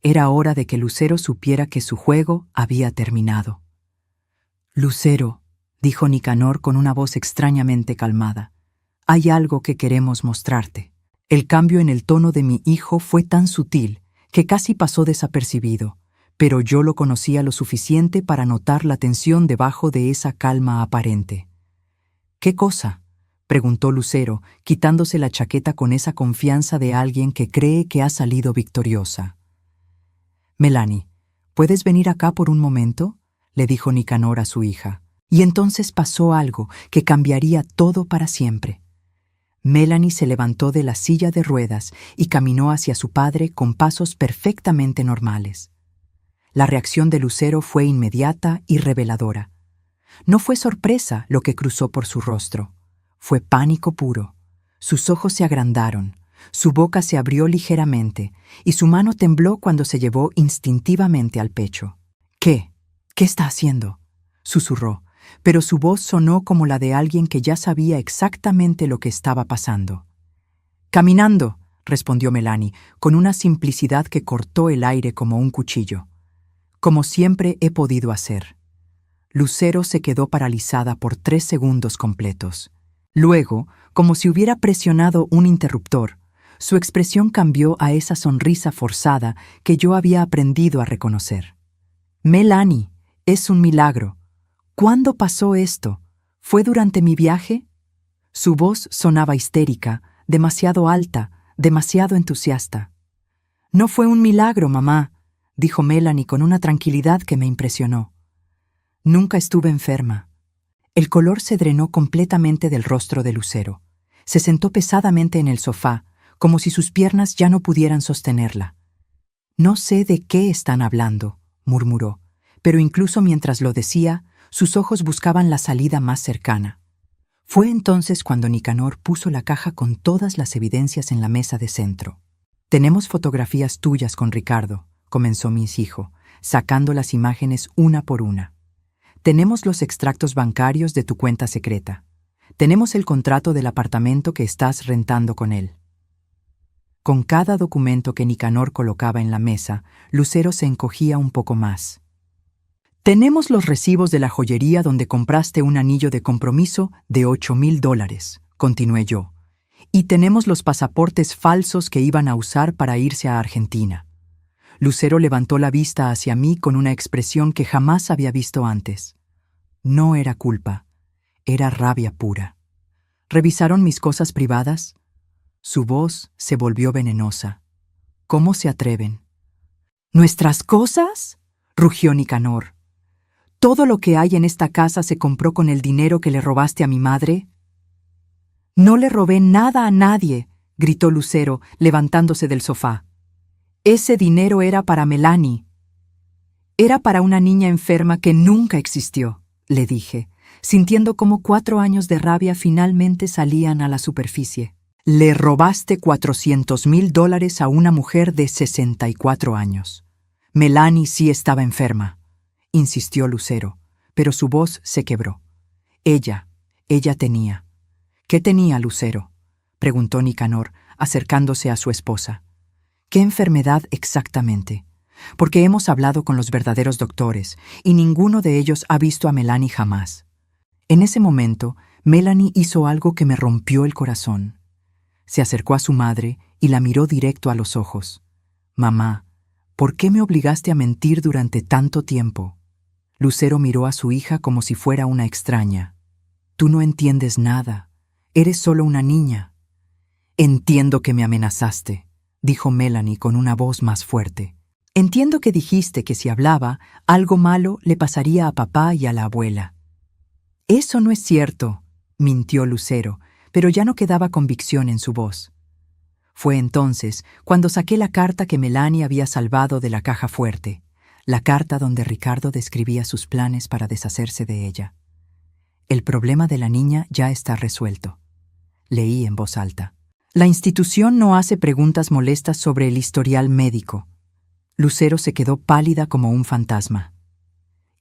Era hora de que Lucero supiera que su juego había terminado. «Lucero», dijo Nicanor con una voz extrañamente calmada, «hay algo que queremos mostrarte». El cambio en el tono de mi hijo fue tan sutil que casi pasó desapercibido, pero yo lo conocía lo suficiente para notar la tensión debajo de esa calma aparente. «¿Qué cosa?», preguntó Lucero, quitándose la chaqueta con esa confianza de alguien que cree que ha salido victoriosa. «Melanie, ¿puedes venir acá por un momento?», le dijo Nicanor a su hija. Y entonces pasó algo que cambiaría todo para siempre. Melanie se levantó de la silla de ruedas y caminó hacia su padre con pasos perfectamente normales. La reacción de Lucero fue inmediata y reveladora. No fue sorpresa lo que cruzó por su rostro. Fue pánico puro. Sus ojos se agrandaron, su boca se abrió ligeramente y su mano tembló cuando se llevó instintivamente al pecho. «¿Qué? ¿Qué está haciendo?», susurró, pero su voz sonó como la de alguien que ya sabía exactamente lo que estaba pasando. «Caminando», respondió Melanie, con una simplicidad que cortó el aire como un cuchillo. «Como siempre he podido hacer». Lucero se quedó paralizada por 3 segundos completos. Luego, como si hubiera presionado un interruptor, su expresión cambió a esa sonrisa forzada que yo había aprendido a reconocer. «Melanie, es un milagro. ¿Cuándo pasó esto? ¿Fue durante mi viaje?». Su voz sonaba histérica, demasiado alta, demasiado entusiasta. «No fue un milagro, mamá», dijo Melanie con una tranquilidad que me impresionó. «Nunca estuve enferma». El color se drenó completamente del rostro de Lucero. Se sentó pesadamente en el sofá, como si sus piernas ya no pudieran sostenerla. «No sé de qué están hablando», murmuró, pero incluso mientras lo decía, sus ojos buscaban la salida más cercana. Fue entonces cuando Nicanor puso la caja con todas las evidencias en la mesa de centro. «Tenemos fotografías tuyas con Ricardo», comenzó mi hijo, sacando las imágenes una por una. «Tenemos los extractos bancarios de tu cuenta secreta. Tenemos el contrato del apartamento que estás rentando con él». Con cada documento que Nicanor colocaba en la mesa, Lucero se encogía un poco más. «Tenemos los recibos de la joyería donde compraste un anillo de compromiso de $8,000, continué yo. «Y tenemos los pasaportes falsos que iban a usar para irse a Argentina». Lucero levantó la vista hacia mí con una expresión que jamás había visto antes. No era culpa, era rabia pura. ¿Revisaron mis cosas privadas? Su voz se volvió venenosa. ¿Cómo se atreven? ¿Nuestras cosas?, rugió Nicanor. ¿Todo lo que hay en esta casa se compró con el dinero que le robaste a mi madre? No le robé nada a nadie, gritó Lucero, levantándose del sofá. Ese dinero era para Melanie. Era para una niña enferma que nunca existió, le dije, sintiendo cómo 4 años de rabia finalmente salían a la superficie. Le robaste $400,000 a una mujer de 64 años. Melanie sí estaba enferma, insistió Lucero, pero su voz se quebró. Ella tenía. ¿Qué tenía Lucero?, preguntó Nicanor, acercándose a su esposa. ¿Qué enfermedad exactamente? Porque hemos hablado con los verdaderos doctores y ninguno de ellos ha visto a Melanie jamás. En ese momento, Melanie hizo algo que me rompió el corazón. Se acercó a su madre y la miró directo a los ojos. «Mamá, ¿por qué me obligaste a mentir durante tanto tiempo?» Lucero miró a su hija como si fuera una extraña. «Tú no entiendes nada. Eres solo una niña». «Entiendo que me amenazaste», dijo Melanie con una voz más fuerte. «Entiendo que dijiste que si hablaba, algo malo le pasaría a papá y a la abuela». «Eso no es cierto», mintió Lucero, pero ya no quedaba convicción en su voz. Fue entonces cuando saqué la carta que Melanie había salvado de la caja fuerte, la carta donde Ricardo describía sus planes para deshacerse de ella. «El problema de la niña ya está resuelto», leí en voz alta. «La institución no hace preguntas molestas sobre el historial médico». Lucero se quedó pálida como un fantasma.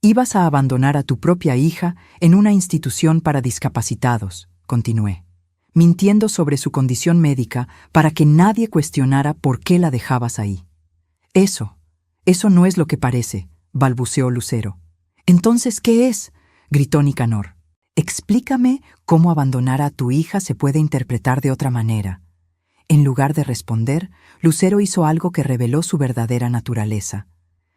«Ibas a abandonar a tu propia hija en una institución para discapacitados», continué, mintiendo sobre su condición médica para que nadie cuestionara por qué la dejabas ahí. Eso no es lo que parece», balbuceó Lucero. «¿Entonces qué es?», gritó Nicanor. «Explícame cómo abandonar a tu hija se puede interpretar de otra manera». En lugar de responder, Lucero hizo algo que reveló su verdadera naturaleza.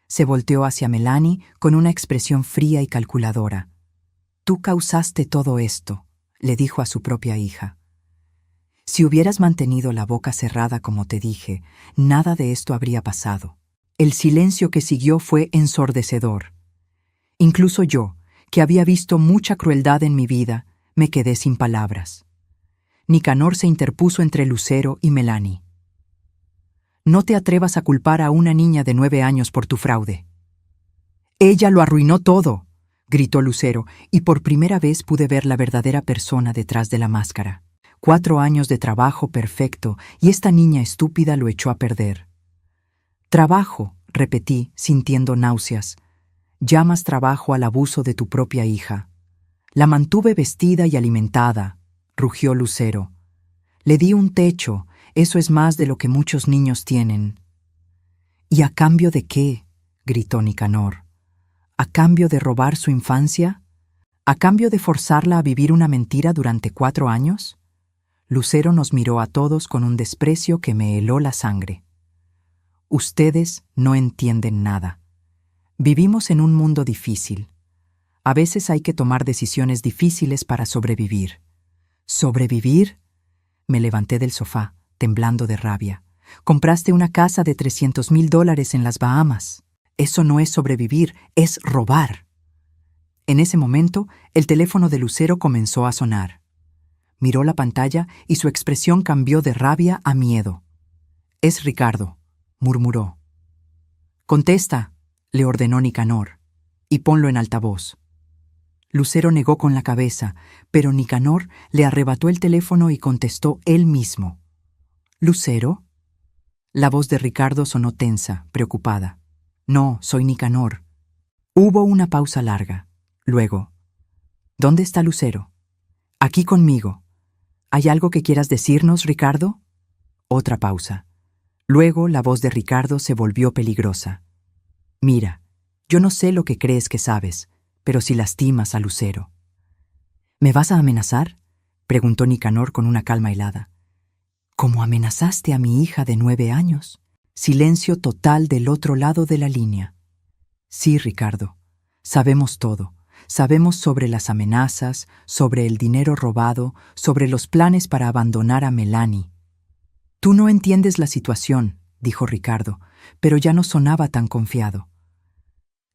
Se volteó hacia Melanie con una expresión fría y calculadora. «Tú causaste todo esto», le dijo a su propia hija. «Si hubieras mantenido la boca cerrada como te dije, nada de esto habría pasado». El silencio que siguió fue ensordecedor. Incluso yo, que había visto mucha crueldad en mi vida, me quedé sin palabras. Nicanor se interpuso entre Lucero y Melanie. «No te atrevas a culpar a una niña de 9 años por tu fraude». «Ella lo arruinó todo», gritó Lucero, y por primera vez pude ver la verdadera persona detrás de la máscara. 4 años de trabajo perfecto, y esta niña estúpida lo echó a perder. «Trabajo», repetí, sintiendo náuseas. «Llamas trabajo al abuso de tu propia hija». «La mantuve vestida y alimentada», rugió Lucero. «Le di un techo, eso es más de lo que muchos niños tienen». «¿Y a cambio de qué?», gritó Nicanor. ¿A cambio de robar su infancia? ¿A cambio de forzarla a vivir una mentira durante 4 años? Lucero nos miró a todos con un desprecio que me heló la sangre. «Ustedes no entienden nada. Vivimos en un mundo difícil. A veces hay que tomar decisiones difíciles para sobrevivir». ¿Sobrevivir? Me levanté del sofá, temblando de rabia. «Compraste una casa de $300,000 en las Bahamas. Eso no es sobrevivir, es robar». En ese momento, el teléfono de Lucero comenzó a sonar. Miró la pantalla y su expresión cambió de rabia a miedo. «Es Ricardo», murmuró. «Contesta», le ordenó Nicanor, «y ponlo en altavoz». Lucero negó con la cabeza, pero Nicanor le arrebató el teléfono y contestó él mismo. «¿Lucero?» La voz de Ricardo sonó tensa, preocupada. «No, soy Nicanor». Hubo una pausa larga. Luego, «¿Dónde está Lucero?» «Aquí conmigo». «¿Hay algo que quieras decirnos, Ricardo?» Otra pausa. Luego la voz de Ricardo se volvió peligrosa. «Mira, yo no sé lo que crees que sabes, pero si lastimas a Lucero». «¿Me vas a amenazar?», preguntó Nicanor con una calma helada. «¿Cómo amenazaste a mi hija de 9 años?» Silencio total del otro lado de la línea. Sí, Ricardo, sabemos todo. Sabemos sobre las amenazas, sobre el dinero robado, sobre los planes para abandonar a Melanie. Tú no entiendes la situación, dijo Ricardo, pero ya no sonaba tan confiado.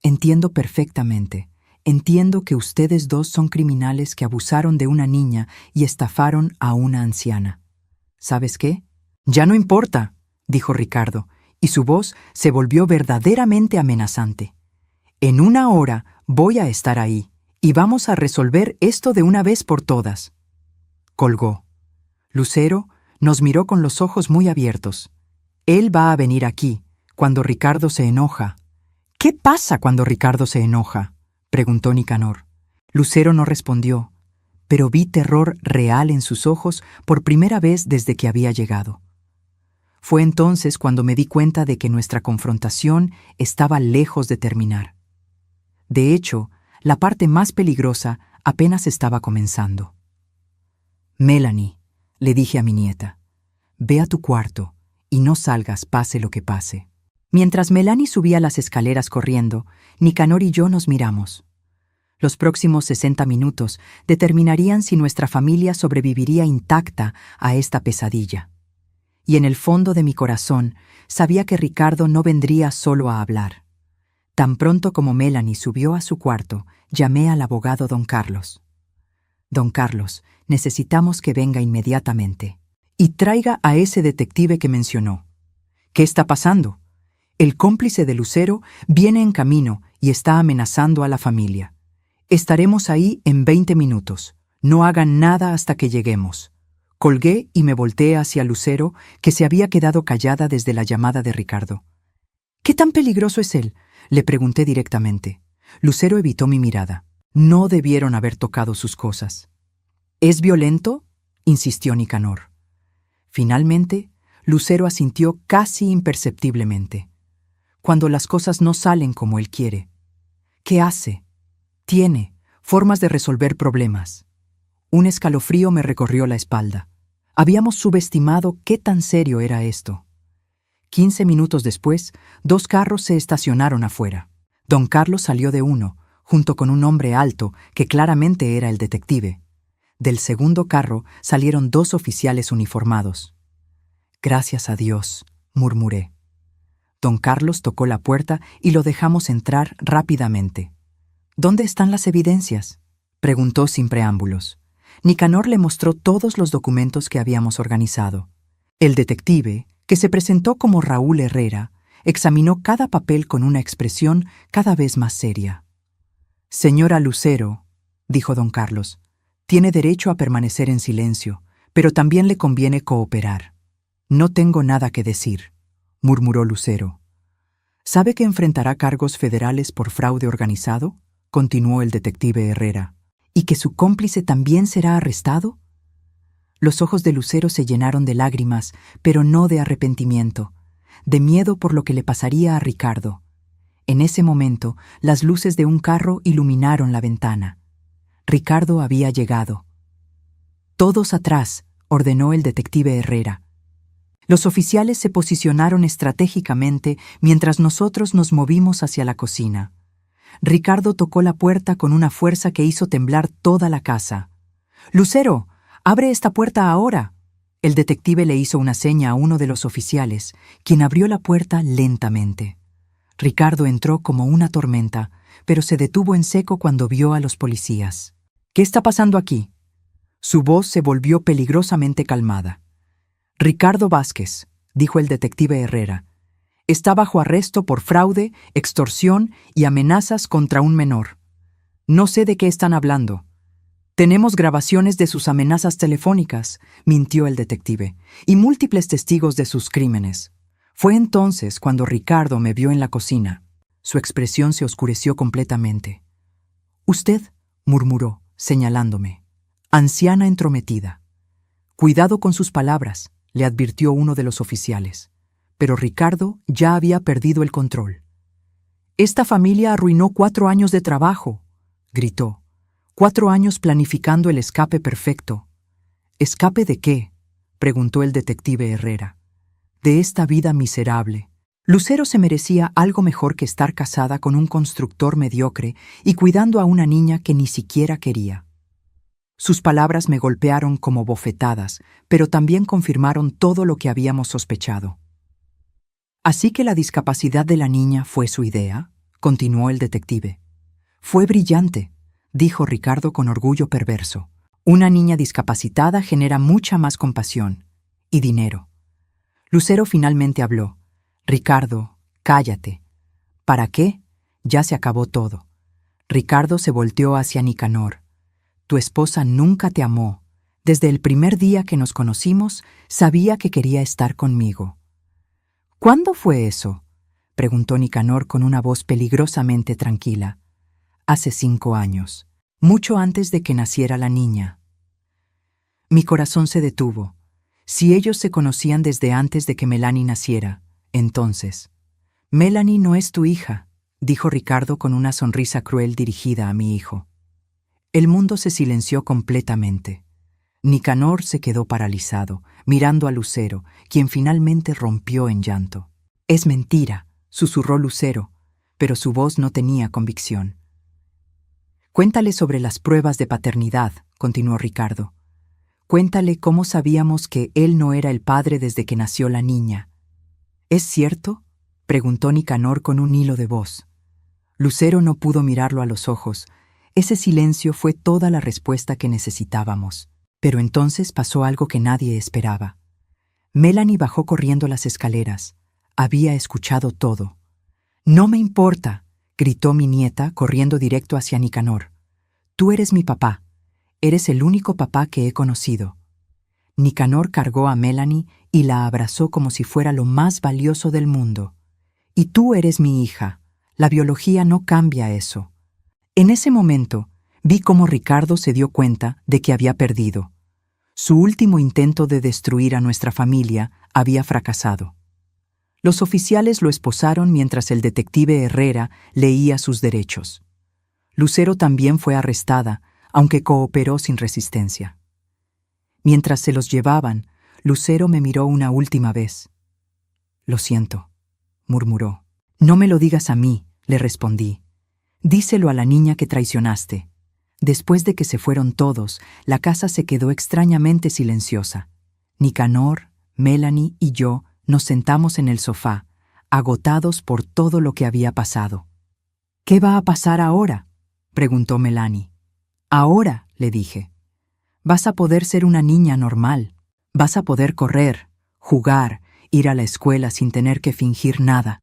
Entiendo perfectamente. Entiendo que ustedes dos son criminales que abusaron de una niña y estafaron a una anciana. ¿Sabes qué? Ya no importa, dijo Ricardo, y su voz se volvió verdaderamente amenazante. En 1 hora voy a estar ahí, y vamos a resolver esto de una vez por todas. Colgó. Lucero nos miró con los ojos muy abiertos. Él va a venir aquí, cuando Ricardo se enoja. ¿Qué pasa cuando Ricardo se enoja?, preguntó Nicanor. Lucero no respondió, pero vi terror real en sus ojos por primera vez desde que había llegado. Fue entonces cuando me di cuenta de que nuestra confrontación estaba lejos de terminar. De hecho, la parte más peligrosa apenas estaba comenzando. Melanie, le dije a mi nieta, ve a tu cuarto y no salgas pase lo que pase. Mientras Melanie subía las escaleras corriendo, Nicanor y yo nos miramos. Los próximos 60 minutos determinarían si nuestra familia sobreviviría intacta a esta pesadilla. Y en el fondo de mi corazón sabía que Ricardo no vendría solo a hablar. Tan pronto como Melanie subió a su cuarto, llamé al abogado don Carlos. Don Carlos, necesitamos que venga inmediatamente. Y traiga a ese detective que mencionó. ¿Qué está pasando? El cómplice de Lucero viene en camino y está amenazando a la familia. Estaremos ahí en 20 minutos. No hagan nada hasta que lleguemos. Colgué y me volteé hacia Lucero, que se había quedado callada desde la llamada de Ricardo. ¿Qué tan peligroso es él?, le pregunté directamente. Lucero evitó mi mirada. No debieron haber tocado sus cosas. ¿Es violento?, insistió Nicanor. Finalmente, Lucero asintió casi imperceptiblemente. Cuando las cosas no salen como él quiere. ¿Qué hace? Tiene formas de resolver problemas. Un escalofrío me recorrió la espalda. Habíamos subestimado qué tan serio era esto. 15 minutos después, 2 carros se estacionaron afuera. Don Carlos salió de uno, junto con un hombre alto que claramente era el detective. Del segundo carro salieron 2 oficiales uniformados. Gracias a Dios, murmuré. Don Carlos tocó la puerta y lo dejamos entrar rápidamente. ¿Dónde están las evidencias?, preguntó sin preámbulos. Nicanor le mostró todos los documentos que habíamos organizado. El detective, que se presentó como Raúl Herrera, examinó cada papel con una expresión cada vez más seria. Señora Lucero, dijo don Carlos, tiene derecho a permanecer en silencio, pero también le conviene cooperar. No tengo nada que decir, murmuró Lucero. ¿Sabe que enfrentará cargos federales por fraude organizado?, continuó el detective Herrera. ¿Y que su cómplice también será arrestado? Los ojos de Lucero se llenaron de lágrimas, pero no de arrepentimiento, de miedo por lo que le pasaría a Ricardo. En ese momento, las luces de un carro iluminaron la ventana. Ricardo había llegado. «Todos atrás», ordenó el detective Herrera. Los oficiales se posicionaron estratégicamente mientras nosotros nos movimos hacia la cocina. Ricardo tocó la puerta con una fuerza que hizo temblar toda la casa. «Lucero, abre esta puerta ahora». El detective le hizo una seña a uno de los oficiales, quien abrió la puerta lentamente. Ricardo entró como una tormenta, pero se detuvo en seco cuando vio a los policías. «¿Qué está pasando aquí?». Su voz se volvió peligrosamente calmada. «Ricardo Vázquez», dijo el detective Herrera, «está bajo arresto por fraude, extorsión y amenazas contra un menor. No sé de qué están hablando». «Tenemos grabaciones de sus amenazas telefónicas», mintió el detective, «y múltiples testigos de sus crímenes». Fue entonces cuando Ricardo me vio en la cocina. Su expresión se oscureció completamente. «Usted», murmuró, señalándome, «anciana entrometida». «Cuidado con sus palabras», le advirtió uno de los oficiales. Pero Ricardo ya había perdido el control. «Esta familia arruinó 4 años de trabajo», gritó. 4 años planificando el escape perfecto. «¿Escape de qué?», preguntó el detective Herrera. «De esta vida miserable», Lucero se merecía algo mejor que estar casada con un constructor mediocre y cuidando a una niña que ni siquiera quería. Sus palabras me golpearon como bofetadas, pero también confirmaron todo lo que habíamos sospechado. «Así que la discapacidad de la niña fue su idea», continuó el detective. «Fue brillante», dijo Ricardo con orgullo perverso. «Una niña discapacitada genera mucha más compasión y dinero». Lucero finalmente habló. «Ricardo, cállate». «¿Para qué? Ya se acabó todo». Ricardo se volteó hacia Nicanor. «Tu esposa nunca te amó. Desde el primer día que nos conocimos, sabía que quería estar conmigo». «¿Cuándo fue eso?», preguntó Nicanor con una voz peligrosamente tranquila. «Hace 5 años, mucho antes de que naciera la niña». Mi corazón se detuvo. Si ellos se conocían desde antes de que Melanie naciera, entonces... «Melanie no es tu hija», dijo Ricardo con una sonrisa cruel dirigida a mi hijo. El mundo se silenció completamente. Nicanor se quedó paralizado, mirando a Lucero, quien finalmente rompió en llanto. «Es mentira», susurró Lucero, pero su voz no tenía convicción. «Cuéntale sobre las pruebas de paternidad», continuó Ricardo. «Cuéntale cómo sabíamos que él no era el padre desde que nació la niña». «¿Es cierto?», preguntó Nicanor con un hilo de voz. Lucero no pudo mirarlo a los ojos. Ese silencio fue toda la respuesta que necesitábamos. Pero entonces pasó algo que nadie esperaba. Melanie bajó corriendo las escaleras. Había escuchado todo. «No me importa», gritó mi nieta corriendo directo hacia Nicanor. «Tú eres mi papá. Eres el único papá que he conocido». Nicanor cargó a Melanie y la abrazó como si fuera lo más valioso del mundo. «Y tú eres mi hija. La biología no cambia eso». En ese momento, vi cómo Ricardo se dio cuenta de que había perdido. Su último intento de destruir a nuestra familia había fracasado. Los oficiales lo esposaron mientras el detective Herrera leía sus derechos. Lucero también fue arrestada, aunque cooperó sin resistencia. Mientras se los llevaban, Lucero me miró una última vez. «Lo siento», murmuró. «No me lo digas a mí», le respondí. «Díselo a la niña que traicionaste». Después de que se fueron todos, la casa se quedó extrañamente silenciosa. Nicanor, Melanie y yo nos sentamos en el sofá, agotados por todo lo que había pasado. «¿Qué va a pasar ahora?», preguntó Melanie. «Ahora», le dije, «vas a poder ser una niña normal. Vas a poder correr, jugar, ir a la escuela sin tener que fingir nada».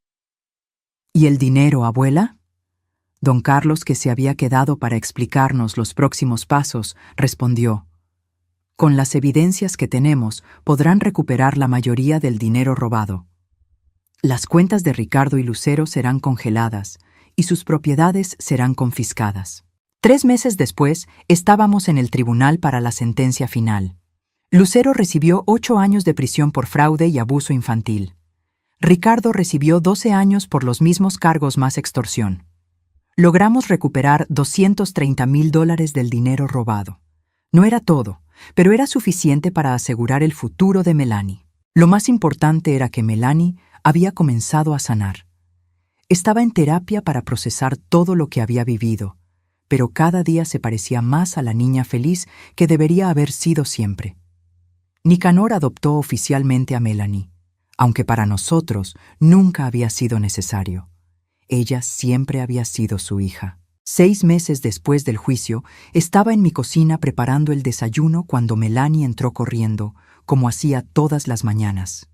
«¿Y el dinero, abuela?». Don Carlos, que se había quedado para explicarnos los próximos pasos, respondió: «Con las evidencias que tenemos, podrán recuperar la mayoría del dinero robado. Las cuentas de Ricardo y Lucero serán congeladas y sus propiedades serán confiscadas». 3 meses después, estábamos en el tribunal para la sentencia final. Lucero recibió 8 años de prisión por fraude y abuso infantil. Ricardo recibió 12 años por los mismos cargos más extorsión. Logramos recuperar $230,000 del dinero robado. No era todo, pero era suficiente para asegurar el futuro de Melanie. Lo más importante era que Melanie había comenzado a sanar. Estaba en terapia para procesar todo lo que había vivido, pero cada día se parecía más a la niña feliz que debería haber sido siempre. Nicanor adoptó oficialmente a Melanie, aunque para nosotros nunca había sido necesario. Ella siempre había sido su hija. 6 meses después del juicio, estaba en mi cocina preparando el desayuno cuando Melanie entró corriendo, como hacía todas las mañanas.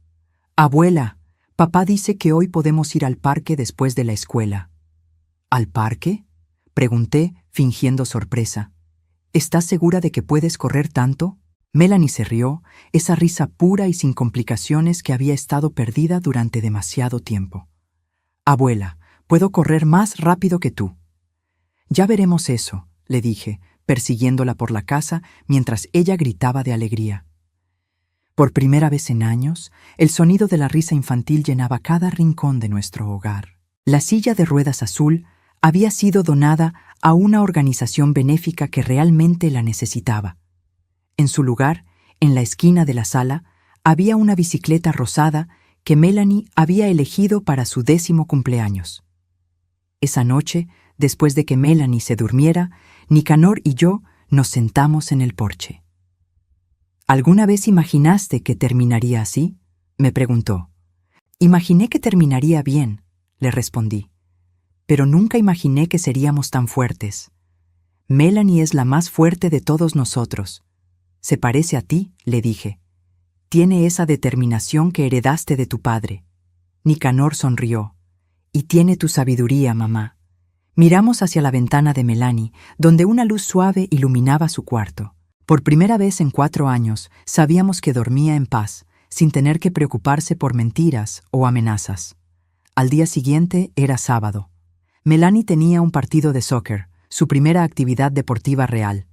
«Abuela, papá dice que hoy podemos ir al parque después de la escuela». «¿Al parque?», pregunté, fingiendo sorpresa. «¿Estás segura de que puedes correr tanto?». Melanie se rió, esa risa pura y sin complicaciones que había estado perdida durante demasiado tiempo. «Abuela, puedo correr más rápido que tú». «Ya veremos eso», le dije, persiguiéndola por la casa mientras ella gritaba de alegría. Por primera vez en años, el sonido de la risa infantil llenaba cada rincón de nuestro hogar. La silla de ruedas azul había sido donada a una organización benéfica que realmente la necesitaba. En su lugar, en la esquina de la sala, había una bicicleta rosada que Melanie había elegido para su 10º cumpleaños. Esa noche, después de que Melanie se durmiera, Nicanor y yo nos sentamos en el porche. ¿Alguna vez imaginaste que terminaría así?, me preguntó. Imaginé que terminaría bien, le respondí. Pero nunca imaginé que seríamos tan fuertes. Melanie es la más fuerte de todos nosotros. Se parece a ti, le dije. Tiene esa determinación que heredaste de tu padre. Nicanor sonrió. Y tiene tu sabiduría, mamá. Miramos hacia la ventana de Melanie, donde una luz suave iluminaba su cuarto. Por primera vez en 4 años, sabíamos que dormía en paz, sin tener que preocuparse por mentiras o amenazas. Al día siguiente era sábado. Melanie tenía un partido de soccer, su primera actividad deportiva real.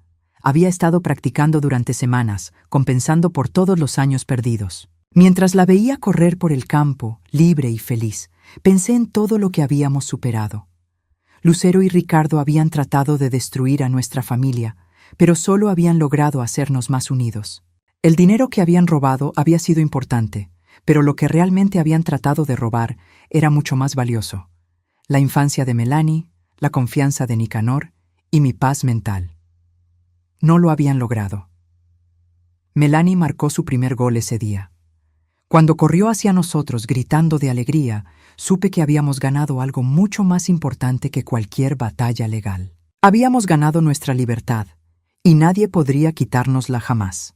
Había estado practicando durante semanas, compensando por todos los años perdidos. Mientras la veía correr por el campo, libre y feliz, pensé en todo lo que habíamos superado. Lucero y Ricardo habían tratado de destruir a nuestra familia, pero solo habían logrado hacernos más unidos. El dinero que habían robado había sido importante, pero lo que realmente habían tratado de robar era mucho más valioso. La infancia de Melanie, la confianza de Nicanor y mi paz mental. No lo habían logrado. Melanie marcó su primer gol ese día. Cuando corrió hacia nosotros gritando de alegría, supe que habíamos ganado algo mucho más importante que cualquier batalla legal. Habíamos ganado nuestra libertad, y nadie podría quitárnosla jamás.